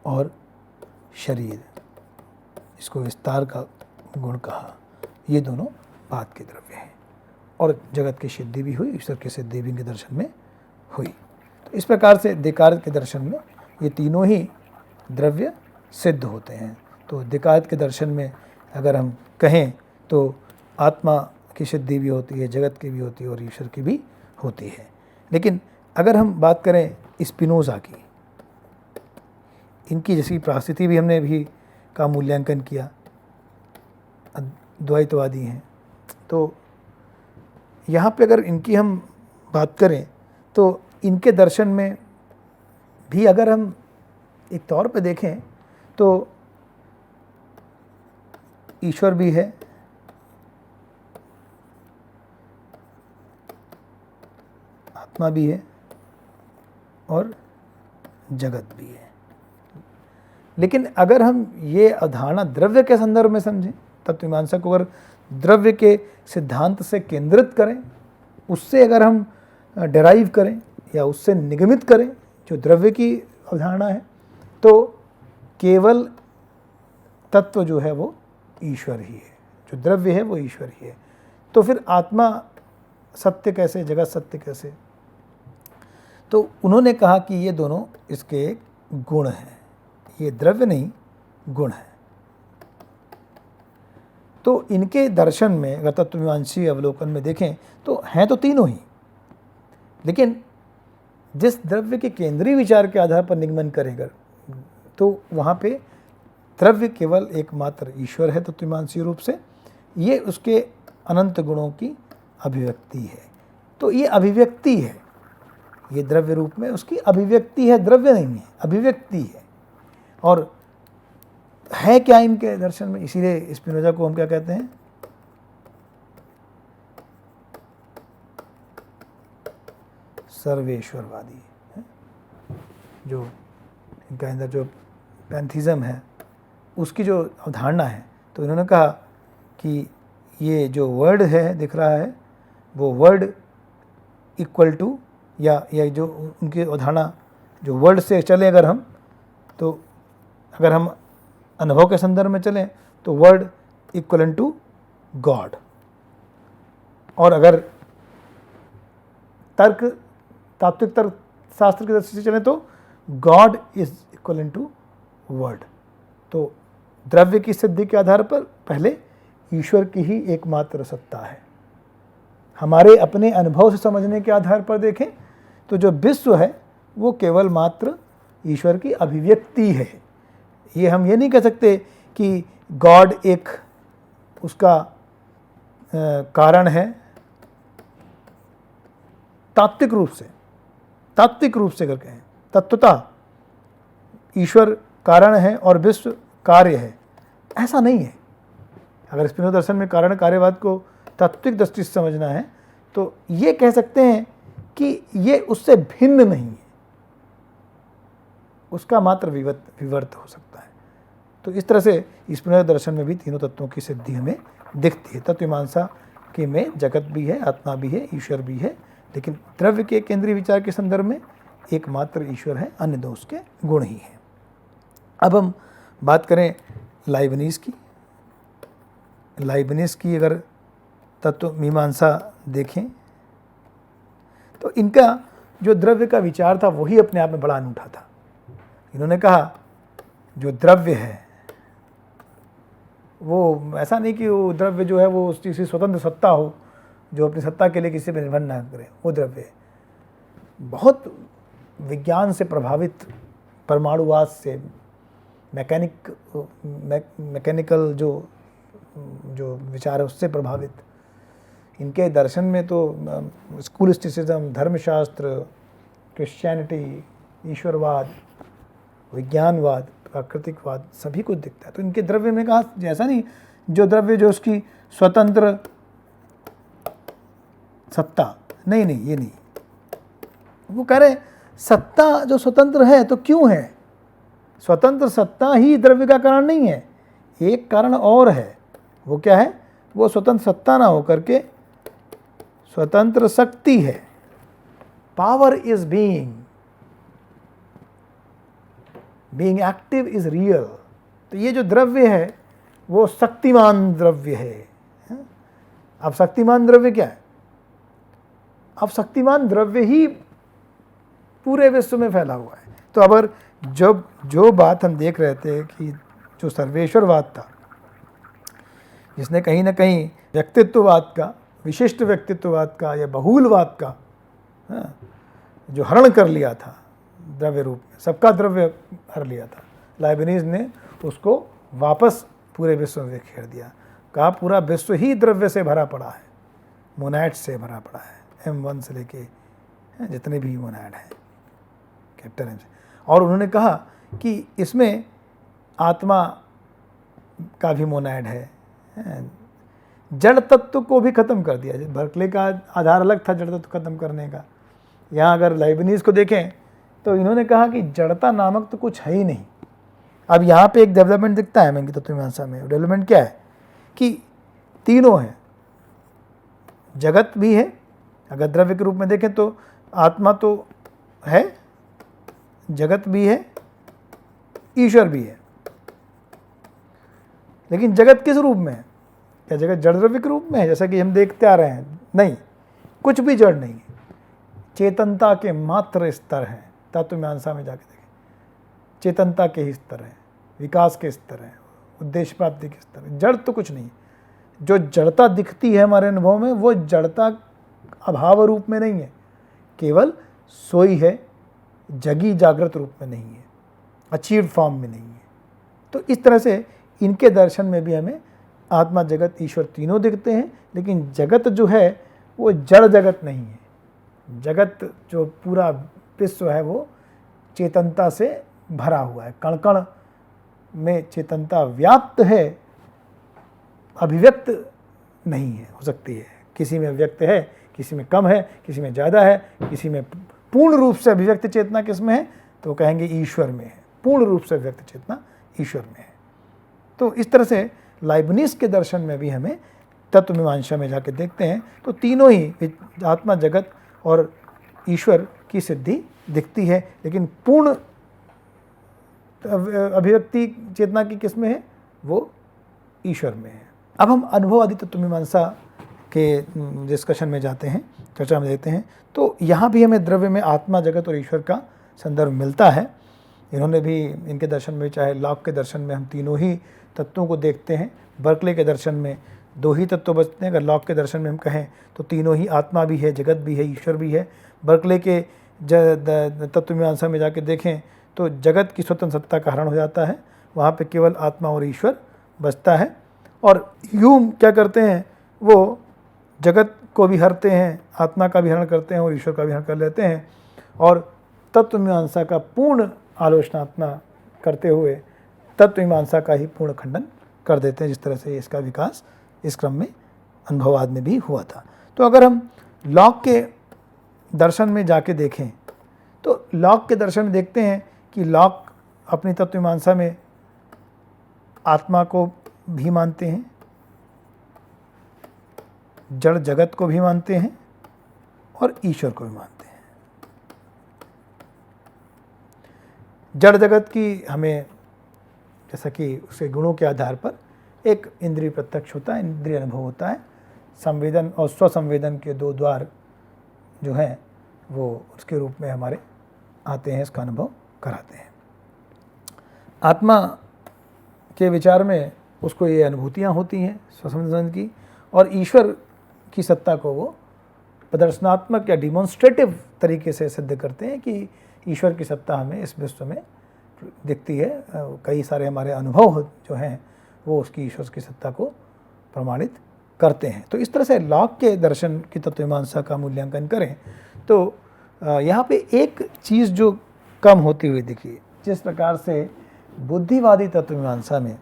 और शरीर, इसको विस्तार का गुण कहा, ये दोनों बाद के द्रव्य हैं। और जगत की सिद्धि भी हुई, ईश्वर की सिद्धि भी इनके दर्शन में हुई। तो इस प्रकार से देकार्त के दर्शन में ये तीनों ही द्रव्य सिद्ध होते हैं। तो देकार्त के दर्शन में अगर हम कहें तो आत्मा की सिद्धि भी होती है, जगत की भी होती है और ईश्वर की भी होती है। लेकिन अगर हम बात करें स्पिनोज़ा की, इनकी जैसी प्रास्थिति भी हमने भी का मूल्यांकन किया, द्वैतवादी हैं, तो यहाँ पे अगर इनकी हम बात करें तो इनके दर्शन में भी अगर हम एक तौर पे देखें तो ईश्वर भी है, आत्मा भी है और जगत भी है। लेकिन अगर हम ये अवधारणा द्रव्य के संदर्भ में समझें, तत्वमीमांसा को अगर द्रव्य के सिद्धांत से केंद्रित करें, उससे अगर हम डेराइव करें या उससे निगमित करें जो द्रव्य की अवधारणा है, तो केवल तत्व जो है वो ईश्वर ही है, जो द्रव्य है वो ईश्वर ही है। तो फिर आत्मा सत्य कैसे, जगत सत्य कैसे? तो उन्होंने कहा कि ये दोनों इसके गुण हैं, ये द्रव्य नहीं गुण है। तो इनके दर्शन में अगर तत्वमीमांसी अवलोकन में देखें तो हैं तो तीनों ही, लेकिन जिस द्रव्य के केंद्रीय विचार के आधार पर निगमन करेगा तो वहाँ पे द्रव्य केवल एकमात्र ईश्वर है तत्वमीमांसी रूप से, ये उसके अनंत गुणों की अभिव्यक्ति है। तो ये अभिव्यक्ति है, ये द्रव्य रूप में उसकी अभिव्यक्ति है, द्रव्य नहीं है, अभिव्यक्ति है। और है क्या इनके दर्शन में, इसीलिए स्पिनोजा को हम क्या कहते हैं, सर्वेश्वरवादी है। जो इनका अंदर जो पैंथिज्म है उसकी जो अवधारणा है, तो इन्होंने कहा कि ये जो वर्ड है दिख रहा है वो वर्ड इक्वल टू, या जो उनकी अवधारणा जो वर्ड से चले अगर हम, तो अगर हम अनुभव के संदर्भ में चलें तो वर्ड इक्वल टू गॉड, और अगर तात्विक तर्क शास्त्र की दृष्टि से चलें तो God is equal to word. तो द्रव्य की सिद्धि के आधार पर पहले ईश्वर की ही एकमात्र सत्ता है। हमारे अपने अनुभव से समझने के आधार पर देखें तो जो विश्व है वो केवल मात्र ईश्वर की अभिव्यक्ति है। ये हम ये नहीं कह सकते कि गॉड एक उसका कारण है तात्विक रूप से अगर कहें, तत्वतः ईश्वर कारण है और विश्व कार्य है, ऐसा नहीं है। अगर स्पिनोजा दर्शन में कारण कार्यवाद को तात्विक दृष्टि से समझना है तो ये कह सकते हैं कि ये उससे भिन्न नहीं है, उसका मात्र विवर्त हो सकता है। तो इस तरह से इस पुनर्दर्शन में भी तीनों तत्वों की सिद्धि हमें दिखती है। तत्वमीमांसा के में जगत भी है, आत्मा भी है, ईश्वर भी है, लेकिन द्रव्य के केंद्रीय विचार के संदर्भ में एकमात्र ईश्वर है, अन्य दो उसके गुण ही हैं। अब हम बात करें लाइबनिज की अगर तत्व मीमांसा देखें तो इनका जो द्रव्य का विचार था वही अपने आप में बड़ा अनूठा था। इन्होंने कहा जो द्रव्य है वो ऐसा नहीं कि वो द्रव्य जो है वो उसकी स्वतंत्र सत्ता हो जो अपनी सत्ता के लिए किसी पर निर्भर ना करे, वो द्रव्य है। बहुत विज्ञान से प्रभावित, परमाणुवाद से, मैकेनिकल जो विचार है उससे प्रभावित इनके दर्शन में तो स्कूलिस्टिसिज्म, धर्मशास्त्र, क्रिश्चियनिटी, ईश्वरवाद, विज्ञानवाद, प्राकृतिकवाद सभी कुछ दिखता है। तो इनके द्रव्य में कहा जैसा नहीं जो द्रव्य जो उसकी स्वतंत्र सत्ता, नहीं ये नहीं। वो कह रहे सत्ता जो स्वतंत्र है तो क्यों है? स्वतंत्र सत्ता ही द्रव्य का कारण नहीं है, एक कारण और है। वो क्या है? वो स्वतंत्र सत्ता ना होकर के स्वतंत्र शक्ति है। Power is being active is real. तो ये जो द्रव्य है वो शक्तिमान द्रव्य है। अब शक्तिमान द्रव्य क्या है? अब शक्तिमान द्रव्य ही पूरे विश्व में फैला हुआ है। तो अगर जब जो बात हम देख रहे थे कि जो सर्वेश्वरवाद था जिसने कहीं ना कहीं व्यक्तित्ववाद का, विशिष्ट व्यक्तित्ववाद का या बहुलवाद का जो हरण कर लिया था द्रव्य रूप में, सबका द्रव्य हर लिया था, लाइबनिज ने उसको वापस पूरे विश्व में खेर दिया। कहा पूरा विश्व ही द्रव्य से भरा पड़ा है, मोनैड से भरा पड़ा है, M1 से लेके जितने भी मोनैड हैं कैपिटल M से। और उन्होंने कहा कि इसमें आत्मा का भी मोनैड है। जड़ तत्व को भी ख़त्म कर दिया। बर्कले का आधार अलग था जड़ तत्व ख़त्म करने का। यहाँ अगर लाइबनिज को देखें तो इन्होंने कहा कि जड़ता नामक तो कुछ है ही नहीं। अब यहाँ पे एक डेवलपमेंट दिखता है हमें कि तत्वमीमांसा में। डेवलपमेंट क्या है कि तीनों हैं, जगत भी है, अगर द्रव्य के रूप में देखें तो आत्मा तो है, जगत भी है, ईश्वर भी है। लेकिन जगत किस रूप में है? क्या जगत जड़ द्रव्य के रूप में है जैसा कि हम देखते आ रहे हैं? नहीं, कुछ भी जड़ नहीं है, चेतनता के मात्र स्तर हैं। तत्वमीमांसा में जाके देखें, चेतनता के ही स्तर हैं, विकास के स्तर हैं, उद्देश्य प्राप्ति के स्तर हैं। जड़ तो कुछ नहीं। जो जड़ता दिखती है हमारे अनुभव में वो जड़ता अभाव रूप में नहीं है, केवल सोई है, जगी जागृत रूप में नहीं है, अचीव्ड फॉर्म में नहीं है। तो इस तरह से इनके दर्शन में भी हमें आत्मा, जगत, ईश्वर तीनों दिखते हैं। लेकिन जगत जो है वो जड़ जगत नहीं है। जगत जो पूरा विश्व है वो चेतनता से भरा हुआ है, कण कण में चेतनता व्याप्त है, अभिव्यक्त नहीं है। हो सकती है किसी में व्यक्त है, किसी में कम है, किसी में ज़्यादा है, किसी में पूर्ण रूप से अभिव्यक्त चेतना किस में है तो कहेंगे ईश्वर में है। पूर्ण रूप से अभिव्यक्त चेतना ईश्वर में है। तो इस तरह से लाइबनिज के दर्शन में भी हमें तत्वमीमांसा में जाके देखते हैं तो तीनों ही आत्मा, जगत और ईश्वर की सिद्धि दिखती है। लेकिन पूर्ण अभिव्यक्ति चेतना की किस में है? वो ईश्वर में है। अब हम अनुभववादी तत्वमीमांसा के डिस्कशन में जाते हैं, चर्चा में देते हैं। तो यहाँ भी हमें द्रव्य में आत्मा, जगत और ईश्वर का संदर्भ मिलता है। इन्होंने भी इनके दर्शन में, चाहे लॉक के दर्शन में हम तीनों ही तत्वों को देखते हैं। बर्कले के दर्शन में दो ही तत्व बचते हैं। अगर लॉक के दर्शन में हम कहें तो तीनों ही, आत्मा भी है, जगत भी है, ईश्वर भी है। बर्कले के तत्वमीमांसा में जाके देखें तो जगत की स्वतंत्र सत्ता का हरण हो जाता है, वहाँ पे केवल आत्मा और ईश्वर बचता है। और ह्यूम क्या करते हैं, वो जगत को भी हरते हैं, आत्मा का भी हरण करते हैं और ईश्वर का भी हरण कर लेते हैं। और तत्वमीमांसा का पूर्ण आलोचनात्मक करते हुए तत्वमीमांसा का ही पूर्ण खंडन कर देते हैं, जिस तरह से इसका विकास इस क्रम में अनुभववाद में भी हुआ था। तो अगर हम लॉक के दर्शन में जाके देखें तो लॉक के दर्शन में देखते हैं कि लॉक अपनी तत्व मीमांसा में आत्मा को भी मानते हैं, जड़ जगत को भी मानते हैं और ईश्वर को भी मानते हैं। जड़ जगत की हमें जैसा कि उसके गुणों के आधार पर एक इंद्रिय प्रत्यक्ष होता है, इंद्रिय अनुभव होता है। संवेदन और स्वसंवेदन के दो द्वार जो हैं वो उसके रूप में हमारे आते हैं, इसका अनुभव कराते हैं। आत्मा के विचार में उसको ये अनुभूतियाँ होती हैं स्वसंवेदन की, और ईश्वर की सत्ता को वो प्रदर्शनात्मक या डिमॉन्स्ट्रेटिव तरीके से सिद्ध करते हैं कि ईश्वर की सत्ता हमें इस विश्व में दिखती है। कई सारे हमारे अनुभव जो हैं वो उसकी ईश्वर की सत्ता को प्रमाणित करते हैं। तो इस तरह से लॉक के दर्शन की तत्वमीमांसा का मूल्यांकन करें तो यहाँ पे एक चीज़ जो कम होती हुई दिखी, जिस प्रकार से बुद्धिवादी तत्वमीमांसा में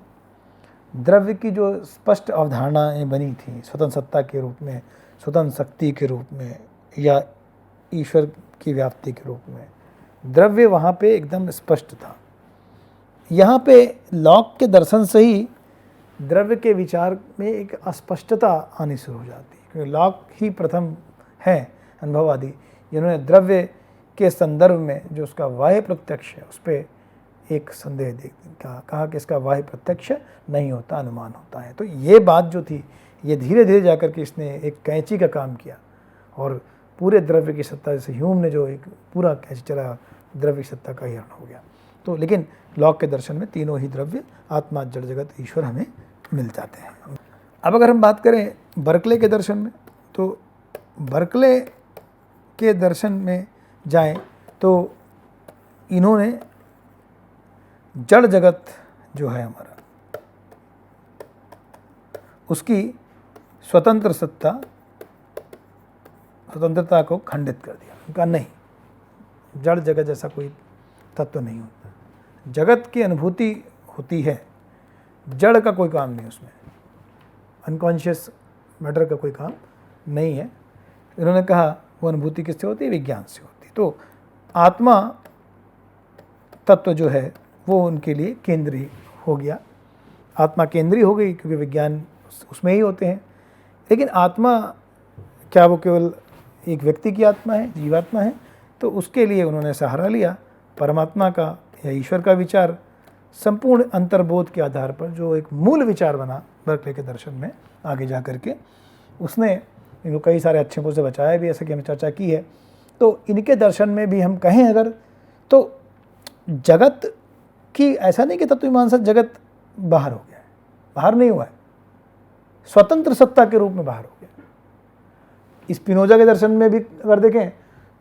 द्रव्य की जो स्पष्ट अवधारणाएं बनी थी स्वतंत्र सत्ता के रूप में, स्वतंत्र शक्ति के रूप में या ईश्वर की व्याप्ति के रूप में, द्रव्य वहाँ पे एकदम स्पष्ट था। यहाँ पे लॉक के दर्शन से ही द्रव्य के विचार में एक अस्पष्टता आनी शुरू हो जाती है, क्योंकि लॉक ही प्रथम है अनुभववादी जिन्होंने द्रव्य के संदर्भ में जो उसका बाह्य प्रत्यक्ष है उस पर एक संदेह कहा कि इसका बाह्य प्रत्यक्ष नहीं होता, अनुमान होता है। तो ये बात जो थी ये धीरे धीरे जाकर के इसने एक कैंची का काम किया और पूरे द्रव्य की सत्ता, जैसे ह्यूम ने जो एक पूरा कैंची चला, द्रव्य की सत्ता का हरण हो गया। तो लेकिन लॉक के दर्शन में तीनों ही द्रव्य आत्मा, जड़ जगत, ईश्वर हमें मिल जाते हैं। अब अगर हम बात करें बर्कले के दर्शन में, तो बर्कले के दर्शन में जाएं तो इन्होंने जड़ जगत जो है हमारा, उसकी स्वतंत्र स्वतंत्रता को खंडित कर दिया। उनका नहीं, जड़ जगत जैसा कोई तत्व नहीं होता, जगत की अनुभूति होती है, जड़ का कोई काम नहीं उसमें, अनकॉन्शियस मैटर का कोई काम नहीं है। इन्होंने कहा वो अनुभूति किससे होती है? विज्ञान से होती है। तो आत्मा तत्व जो है वो उनके लिए केंद्रीय हो गया, आत्मा केंद्रीय हो गई क्योंकि विज्ञान उसमें ही होते हैं। लेकिन आत्मा क्या वो केवल एक व्यक्ति की आत्मा है, जीवात्मा है? तो उसके लिए उन्होंने सहारा लिया परमात्मा का या ईश्वर का विचार, संपूर्ण अंतर्बोध के आधार पर जो एक मूल विचार बना बर्कले के दर्शन में आगे जा कर के। उसने इनको कई सारे अच्छे से बचाया भी, ऐसा कि हमने चर्चा की है। तो इनके दर्शन में भी हम कहें अगर, तो जगत की ऐसा नहीं कि तत्वमीमांसा जगत बाहर हो गया है, बाहर नहीं हुआ है, स्वतंत्र सत्ता के रूप में बाहर हो गया। स्पिनोजा के दर्शन में भी अगर देखें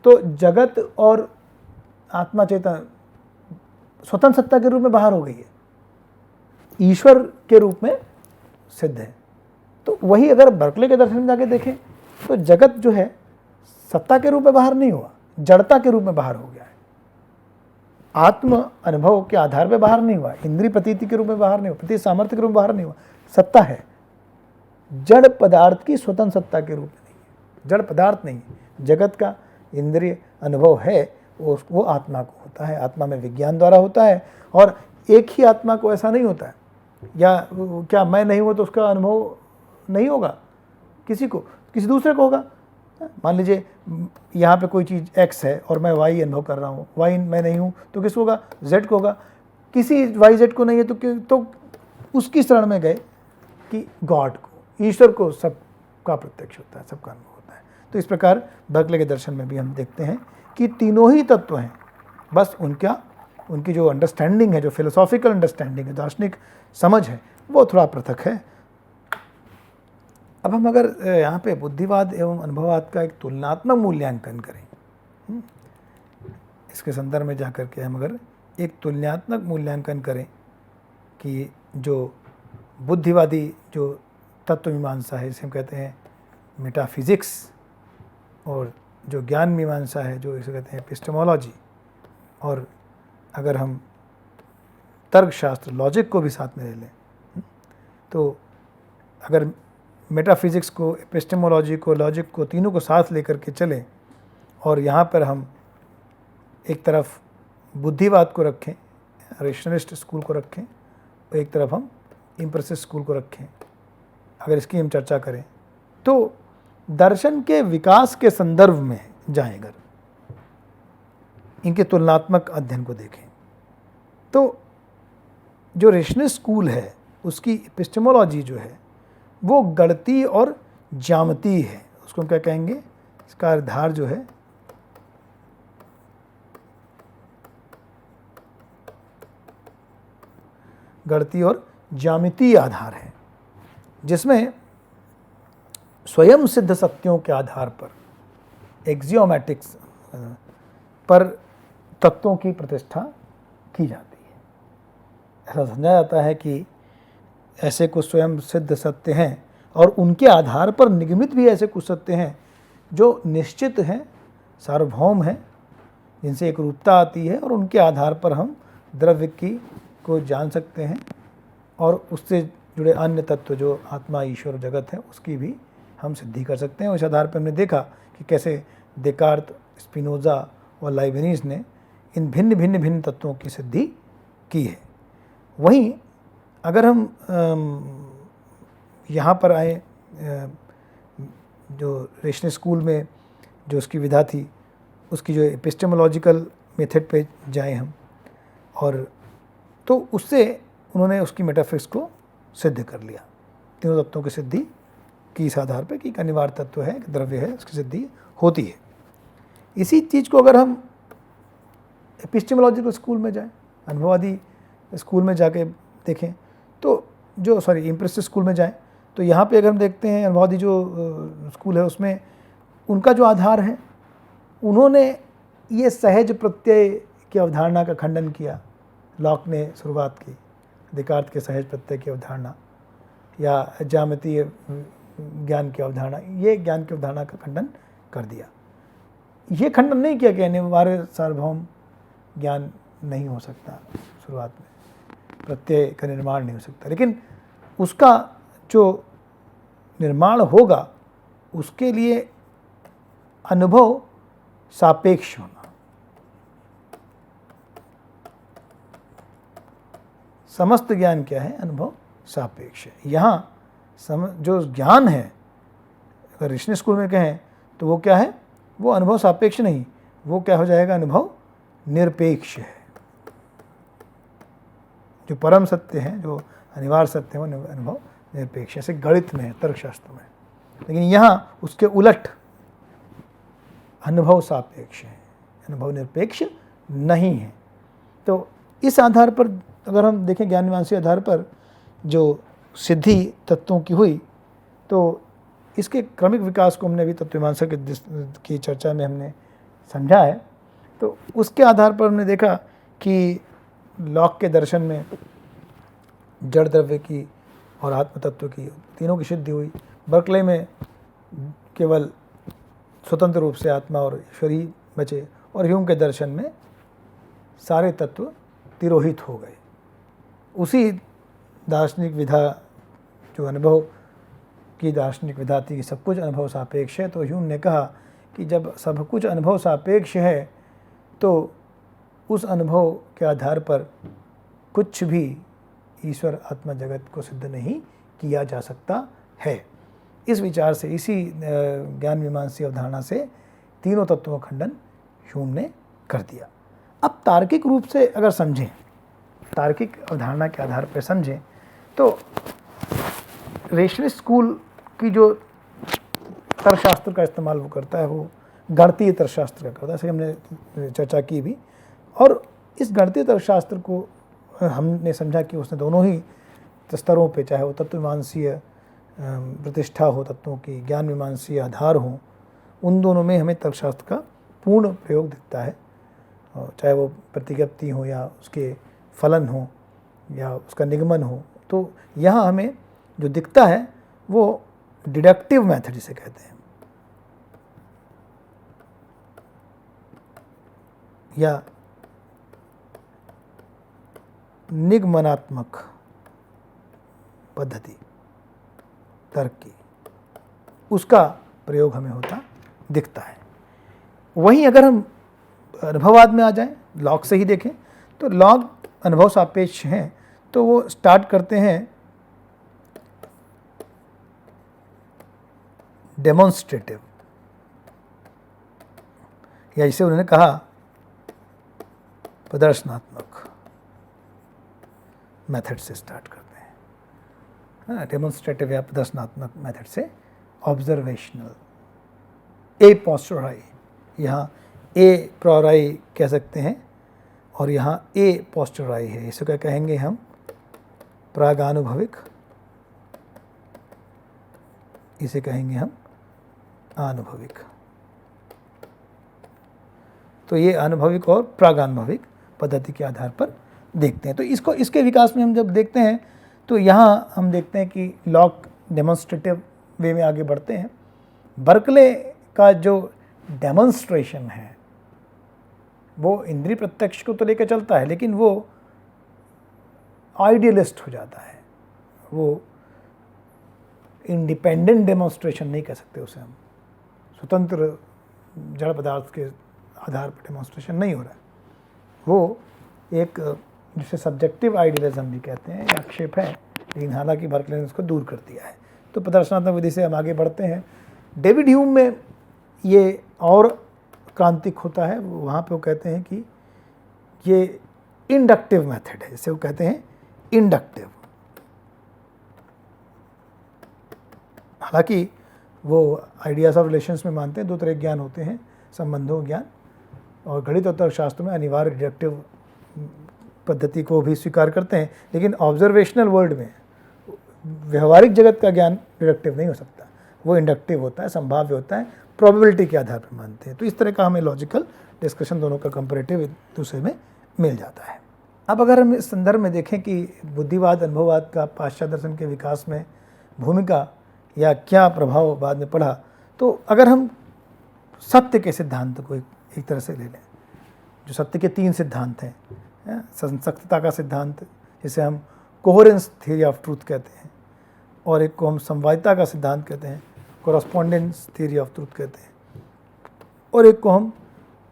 तो जगत और आत्मा चेतन स्वतंत्र सत्ता के रूप में बाहर हो गई है, ईश्वर के रूप में सिद्ध है। तो वही अगर बर्कले के दर्शन में जाके देखें तो जगत जो है सत्ता के रूप में बाहर नहीं हुआ, जड़ता के रूप में बाहर हो गया है, आत्म अनुभव के आधार पर बाहर नहीं हुआ, इंद्रिय प्रतीति के रूप में बाहर नहीं हुआ, प्रतीति सामर्थ्य के रूप में बाहर नहीं हुआ, सत्ता है, जड़ पदार्थ की स्वतंत्र सत्ता के रूप में नहीं है, जड़ पदार्थ नहीं है। जगत का इंद्रिय अनुभव है वो आत्मा को होता है, आत्मा में विज्ञान द्वारा होता है। और एक ही आत्मा को ऐसा नहीं होता है, या क्या मैं नहीं हूँ तो उसका अनुभव नहीं होगा, किसी को किसी दूसरे को होगा। मान लीजिए यहाँ पे कोई चीज़ x है और मैं y अनुभव कर रहा हूँ, y मैं नहीं हूँ तो किसको होगा? z को होगा। किसी y z को नहीं है तो उसकी शरण में गए कि गॉड को, ईश्वर को सबका प्रत्यक्ष होता है, सबका अनुभव होता है। तो इस प्रकार बर्कले के दर्शन में भी हम देखते हैं कि तीनों ही तत्व हैं, बस उनकी जो अंडरस्टैंडिंग है, जो फिलोसॉफिकल अंडरस्टैंडिंग है, दार्शनिक समझ है, वो थोड़ा पृथक है। अब हम अगर यहाँ पे बुद्धिवाद एवं अनुभववाद का एक तुलनात्मक मूल्यांकन करें, इसके संदर्भ में जाकर के हम अगर एक तुलनात्मक मूल्यांकन करें कि जो बुद्धिवादी जो तत्व मीमांसा है, जिसे हम कहते हैं मेटाफिजिक्स, और जो ज्ञान मीमांसा है जो इसे कहते हैं एपिस्टेमोलॉजी, और अगर हम तर्कशास्त्र, लॉजिक को भी साथ में ले लें, तो अगर मेटाफिज़िक्स को, एपिस्टेमोलॉजी को, लॉजिक को, तीनों को साथ लेकर के चलें और यहाँ पर हम एक तरफ बुद्धिवाद को रखें, रेशनलिस्ट स्कूल को रखें, और एक तरफ हम इम्प्रेसिव स्कूल को रखें, अगर इसकी हम चर्चा करें तो दर्शन के विकास के संदर्भ में जाएं, अगर इनके तुलनात्मक अध्ययन को देखें तो जो रेशनलिस्ट स्कूल है उसकी एपिस्टेमोलॉजी जो है वो गणितीय और ज्यामितीय है। उसको हम क्या कहेंगे, इसका आधार जो है गणितीय और ज्यामितीय आधार है, जिसमें स्वयं सिद्ध सत्यों के आधार पर, एक्सियोमैटिक्स पर तत्वों की प्रतिष्ठा की जाती है। ऐसा समझा जाता है कि ऐसे कुछ स्वयं सिद्ध सत्य हैं और उनके आधार पर निगमित भी ऐसे कुछ सत्य हैं जो निश्चित हैं, सार्वभौम हैं, जिनसे एक रूपता आती है और उनके आधार पर हम द्रव्य को जान सकते हैं और उससे जुड़े अन्य तत्व जो आत्मा, ईश्वर, जगत है उसकी भी हम सिद्धि कर सकते हैं। उस आधार पर हमने देखा कि कैसे देकार्त, स्पिनोज़ा और लाइबनिज़ ने इन भिन्न तत्वों की सिद्धि की है। वहीं अगर हम यहाँ पर आए, जो रेशनल स्कूल में जो उसकी विधा थी उसकी जो एपिस्टेमोलॉजिकल मेथड पे जाएं हम, और तो उससे उन्होंने उसकी मेटाफिज़िक्स को सिद्ध कर लिया, तीनों तत्वों की सिद्धि की इस आधार पर कि एक अनिवार्य तत्व है, एक द्रव्य है, उसकी सिद्धि होती है। इसी चीज़ को अगर हम एपिस्टेमोलॉजिकल स्कूल में जाएं, अनुभववादी स्कूल में जाके देखें तो इम्प्रेसिव स्कूल में जाएं तो यहाँ पे अगर हम देखते हैं अनुभववादी जो स्कूल है उसमें उनका जो आधार है, उन्होंने ये सहज प्रत्यय की अवधारणा का खंडन किया। लॉक ने शुरुआत की देकार्त के सहज प्रत्यय की अवधारणा या ज्यामितीय ज्ञान की अवधारणा, ये ज्ञान की अवधारणा का खंडन कर दिया। ये खंडन नहीं किया कि अनिवार्य सार्वभौम ज्ञान नहीं हो सकता, शुरुआत में प्रत्यय का निर्माण नहीं हो सकता, लेकिन उसका जो निर्माण होगा उसके लिए अनुभव सापेक्ष होना, समस्त ज्ञान क्या है, अनुभव सापेक्ष है। यहाँ जो ज्ञान है, अगर ऋषि स्कूल में कहें तो वो क्या है, वो अनुभव सापेक्ष नहीं, वो क्या हो जाएगा, अनुभव निरपेक्ष है। जो परम सत्य है, जो अनिवार्य सत्य है, वो अनुभव निरपेक्ष, ऐसे गणित में है, तर्कशास्त्र में। लेकिन यहाँ उसके उलट अनुभव सापेक्ष है, अनुभव निरपेक्ष नहीं है। तो इस आधार पर अगर हम देखें, ज्ञान मीमांसा आधार पर जो सिद्धि तत्वों की हुई, तो इसके क्रमिक विकास को हमने अभी तत्व मीमांसा की चर्चा में हमने समझा है। तो उसके आधार पर हमने देखा कि लॉक के दर्शन में जड़ द्रव्य की और आत्म तत्व की तीनों की सिद्धि हुई। बर्कले में केवल स्वतंत्र रूप से आत्मा और ईश्वर ही बचे, और ह्यूम के दर्शन में सारे तत्व तिरोहित हो गए। उसी दार्शनिक विधा, जो अनुभव की दार्शनिक विधा थी कि सब कुछ अनुभव सापेक्ष है, तो ह्यूम ने कहा कि जब सब कुछ अनुभव सापेक्ष है तो उस अनुभव के आधार पर कुछ भी ईश्वर, आत्मा, जगत को सिद्ध नहीं किया जा सकता है। इस विचार से, इसी ज्ञान मीमांसा अवधारणा से तीनों तत्वों का खंडन ह्यूम ने कर दिया। अब तार्किक रूप से अगर समझें, तार्किक अवधारणा के आधार पर समझें, तो रेशनिस्ट स्कूल की जो तर्कशास्त्र का इस्तेमाल वो करता है, वो गणितीय तर्कशास्त्र का करता है, जैसे हमने चर्चा की भी। और इस गणितीय तर्कशास्त्र को हमने समझा कि उसने दोनों ही स्तरों पे, चाहे वो तत्व मीमांसीय प्रतिष्ठा हो तत्वों की, ज्ञान मीमांसीय आधार हो, उन दोनों में हमें तर्कशास्त्र का पूर्ण प्रयोग दिखता है। चाहे वो प्रतिज्ञप्ति हो या उसके फलन हो या उसका निगमन हो, तो यहाँ हमें जो दिखता है वो डिडक्टिव मेथड जिसे कहते हैं, या निगमनात्मक पद्धति तर्क की, उसका प्रयोग हमें होता दिखता है। वहीं अगर हम अनुभववाद में आ जाएं, लॉक से ही देखें, तो लॉक अनुभव सापेक्ष हैं, तो वो स्टार्ट करते हैं डेमोन्स्ट्रेटिव, या जिसे उन्होंने कहा प्रदर्शनात्मक मेथड से स्टार्ट करते हैं। डेमोन्स्ट्रेटिव या प्रदर्शनात्मक मेथड से ऑब्जर्वेशनल, ए पोस्टोराई, यहाँ ए प्रोराई कह सकते हैं और यहाँ ए पोस्टोराई है, इसे क्या कहेंगे हम, प्रागानुभविक, इसे कहेंगे हम आनुभविक। तो ये अनुभविक और प्रागानुभविक पद्धति के आधार पर देखते हैं। तो इसके विकास में हम जब देखते हैं तो यहाँ हम देखते हैं कि लॉक डेमोन्स्ट्रेटिव वे में आगे बढ़ते हैं। बर्कले का जो डेमोन्स्ट्रेशन है वो इंद्रिय प्रत्यक्ष को तो लेकर चलता है, लेकिन वो आइडियलिस्ट हो जाता है, वो इंडिपेंडेंट डेमोन्स्ट्रेशन नहीं कह सकते उसे हम, स्वतंत्र जड़ पदार्थ के आधार पर डेमोन्स्ट्रेशन नहीं हो रहा है, वो एक जिसे सब्जेक्टिव आइडियलिज्म भी कहते हैं, आक्षेप है, लेकिन हालांकि बर्कले ने उसको दूर कर दिया है। तो प्रदर्शनात्मक विधि से हम आगे बढ़ते हैं। डेविड ह्यूम में ये और क्रांतिक होता है, वहाँ पे वो कहते हैं कि ये इंडक्टिव मेथड है, जिसे वो कहते हैं इंडक्टिव। हालांकि वो आइडियाज ऑफ रिलेशंस में मानते हैं दो तरह के ज्ञान होते हैं, संबंधों ज्ञान, और गणित और तर्कशास्त्र में अनिवार्य डिडक्टिव पद्धति को भी स्वीकार करते हैं, लेकिन ऑब्जर्वेशनल वर्ल्ड में व्यवहारिक जगत का ज्ञान डिडक्टिव नहीं हो सकता, वो इंडक्टिव होता है, संभाव्य होता है, प्रोबेबिलिटी के आधार पर मानते हैं। तो इस तरह का हमें लॉजिकल डिस्कशन दोनों का कंपैरेटिव एक दूसरे में मिल जाता है। अब अगर हम इस संदर्भ में देखें कि बुद्धिवाद अनुभववाद का पाश्चात्य दर्शन के विकास में भूमिका या क्या प्रभाव बाद में पड़ा, तो अगर हम सत्य के सिद्धांत को एक तरह से ले लें, जो सत्य के तीन सिद्धांत हैं, संसक्तता का सिद्धांत जिसे हम कोहेरेंस थ्योरी ऑफ ट्रूथ कहते हैं, और एक को हम समवायता का सिद्धांत कहते हैं, कोरस्पॉन्डेंस थ्योरी ऑफ ट्रूथ कहते हैं, और एक को हम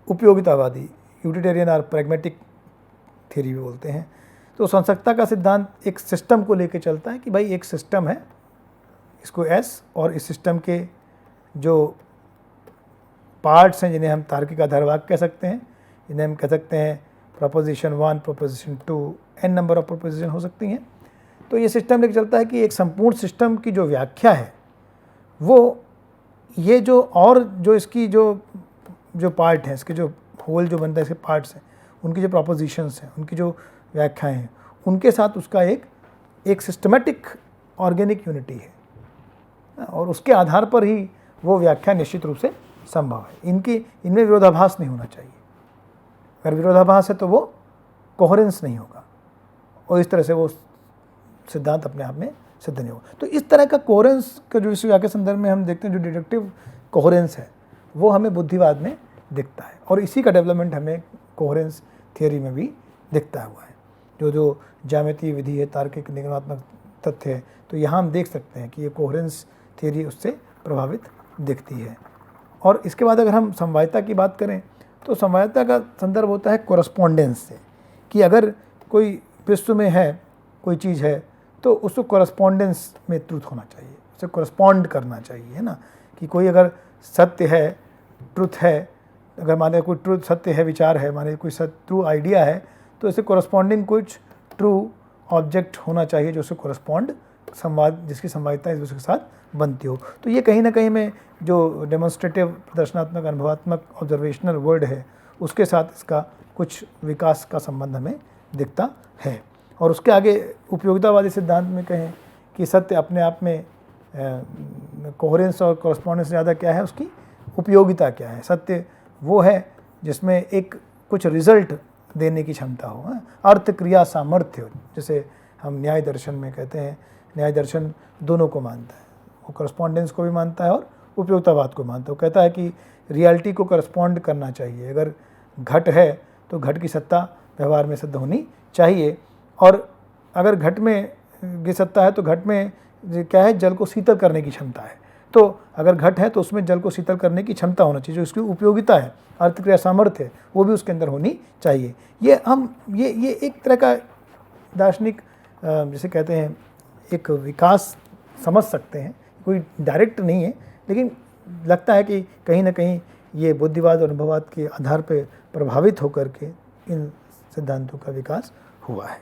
उपयोगितावादी यूटिलिटेरियन और प्रैग्मेटिक थ्योरी भी बोलते हैं। तो संसक्तता का सिद्धांत एक सिस्टम को लेकर चलता है कि भाई एक सिस्टम है, इसको एस, और इस सिस्टम के जो पार्ट्स हैं जिन्हें हम तार्किक आधारवाक्य कह सकते हैं, जिन्हें हम कह सकते हैं proposition 1, proposition 2, n number of proposition हो सकती हैं। तो ये सिस्टम लेकर चलता है कि एक संपूर्ण सिस्टम की जो व्याख्या है वो ये जो और जो इसकी जो पार्ट हैं, इसके जो होल जो बनता है, इसके पार्ट्स हैं, उनकी जो प्रोपोजिशंस हैं, उनकी जो व्याख्याएं हैं, उनके साथ उसका एक सिस्टमेटिक ऑर्गेनिक यूनिटी है, और उसके आधार पर ही वो व्याख्या निश्चित रूप से संभव है। इनमें विरोधाभास नहीं होना चाहिए, अगर विरोधाभास है तो वो कोहेरेंस नहीं होगा, और इस तरह से वो सिद्धांत अपने आप में सिद्ध नहीं होगा। तो इस तरह का कोहेरेंस का जो विश्व के संदर्भ में हम देखते हैं, जो डिडक्टिव कोहेरेंस है वो हमें बुद्धिवाद में दिखता है, और इसी का डेवलपमेंट हमें कोहेरेंस थियोरी में भी दिखता हुआ है। जो ज्यामितीय विधि है, तार्किक निगमनात्मक तथ्य है, तो यहाँ हम देख सकते हैं कि ये कोहेरेंस थियोरी उससे प्रभावित दिखती है। और इसके बाद अगर हम समवायता की बात करें तो समवायता का संदर्भ होता है कोरस्पॉन्डेंस से, कि अगर कोई विश्व में है, कोई चीज़ है, तो उसको कोरस्पॉन्डेंस में ट्रूथ होना चाहिए, उसे कोरस्पॉन्ड करना चाहिए, है ना। कि कोई अगर सत्य है, ट्रुथ है, अगर माने कोई ट्रुथ सत्य है, विचार है, माने कोई ट्रू आइडिया है, तो इसे कोरस्पॉन्डिंग कुछ ट्रू ऑब्जेक्ट होना चाहिए जो उसे कोरस्पॉन्ड, संवाद, जिसकी संवादिता इस के साथ बनती हो। तो ये कहीं ना कहीं में जो डेमोन्स्ट्रेटिव, प्रदर्शनात्मक, अनुभवात्मक, ऑब्जर्वेशनल वर्ड है, उसके साथ इसका कुछ विकास का संबंध हमें दिखता है। और उसके आगे उपयोगितावादी सिद्धांत में कहें कि सत्य अपने आप में कोहेरेंस और कॉरस्पॉन्डेंस से ज़्यादा क्या है, उसकी उपयोगिता क्या है। सत्य वो है जिसमें एक कुछ रिजल्ट देने की क्षमता हो, अर्थ क्रिया सामर्थ्य हो, जैसे हम न्याय दर्शन में कहते हैं। न्याय दर्शन दोनों को मानता है, वो कॉरस्पॉन्डेंस को भी मानता है और उपयोगितावाद को मानता है। वो कहता है कि रियलिटी को कॉरस्पॉन्ड करना चाहिए, अगर घट है तो घट की सत्ता व्यवहार में सिद्ध होनी चाहिए, और अगर घट में की सत्ता है तो घट में क्या है, जल को शीतल करने की क्षमता है। तो अगर घट है तो उसमें जल को शीतल करने की क्षमता होना चाहिए, जो उसकी उपयोगिता है, अर्थक्रिया सामर्थ्य है, वो भी उसके अंदर होनी चाहिए। ये एक तरह का दार्शनिक जिसे कहते हैं एक विकास समझ सकते हैं, कोई डायरेक्ट नहीं है, लेकिन लगता है कि कहीं ना कहीं ये बुद्धिवाद और अनुभववाद के आधार पर प्रभावित होकर के इन सिद्धांतों का विकास हुआ है।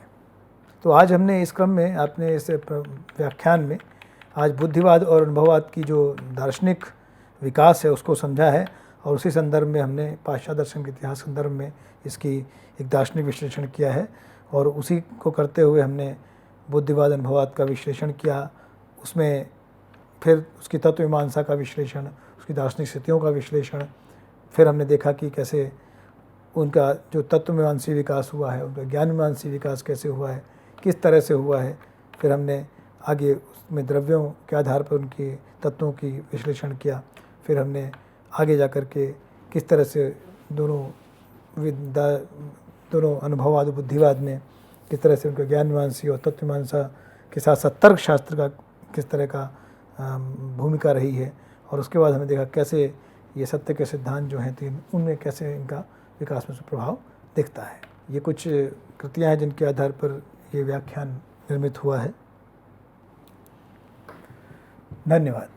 तो आज हमने इस क्रम में, आपने इस व्याख्यान में आज बुद्धिवाद और अनुभववाद की जो दार्शनिक विकास है उसको समझा है, और उसी संदर्भ में हमने पाश्चात्य दर्शन के इतिहास संदर्भ में इसकी एक दार्शनिक विश्लेषण किया है, और उसी को करते हुए हमने बुद्धिवाद अनुभववाद का विश्लेषण किया, उसमें फिर उसकी तत्व मीमांसा का विश्लेषण, उसकी दार्शनिक स्थितियों का विश्लेषण, फिर हमने देखा कि कैसे उनका जो तत्व मीमांसी विकास हुआ है, उनका ज्ञान मीमांसी विकास कैसे हुआ है, किस तरह से हुआ है। फिर हमने आगे उसमें द्रव्यों के आधार पर उनके तत्वों की विश्लेषण किया। फिर हमने आगे जा कर के किस तरह से दोनों अनुभववाद और बुद्धिवाद में किस तरह से उनका ज्ञान मीमांसी और तत्व मीमांसा के साथ साथ तर्क शास्त्र का किस तरह का भूमिका रही है, और उसके बाद हमने देखा कैसे ये सत्य के सिद्धांत जो हैं तीन, उनमें कैसे इनका विकास में प्रभाव दिखता है। ये कुछ कृतियाँ हैं जिनके आधार पर ये व्याख्यान निर्मित हुआ है। धन्यवाद।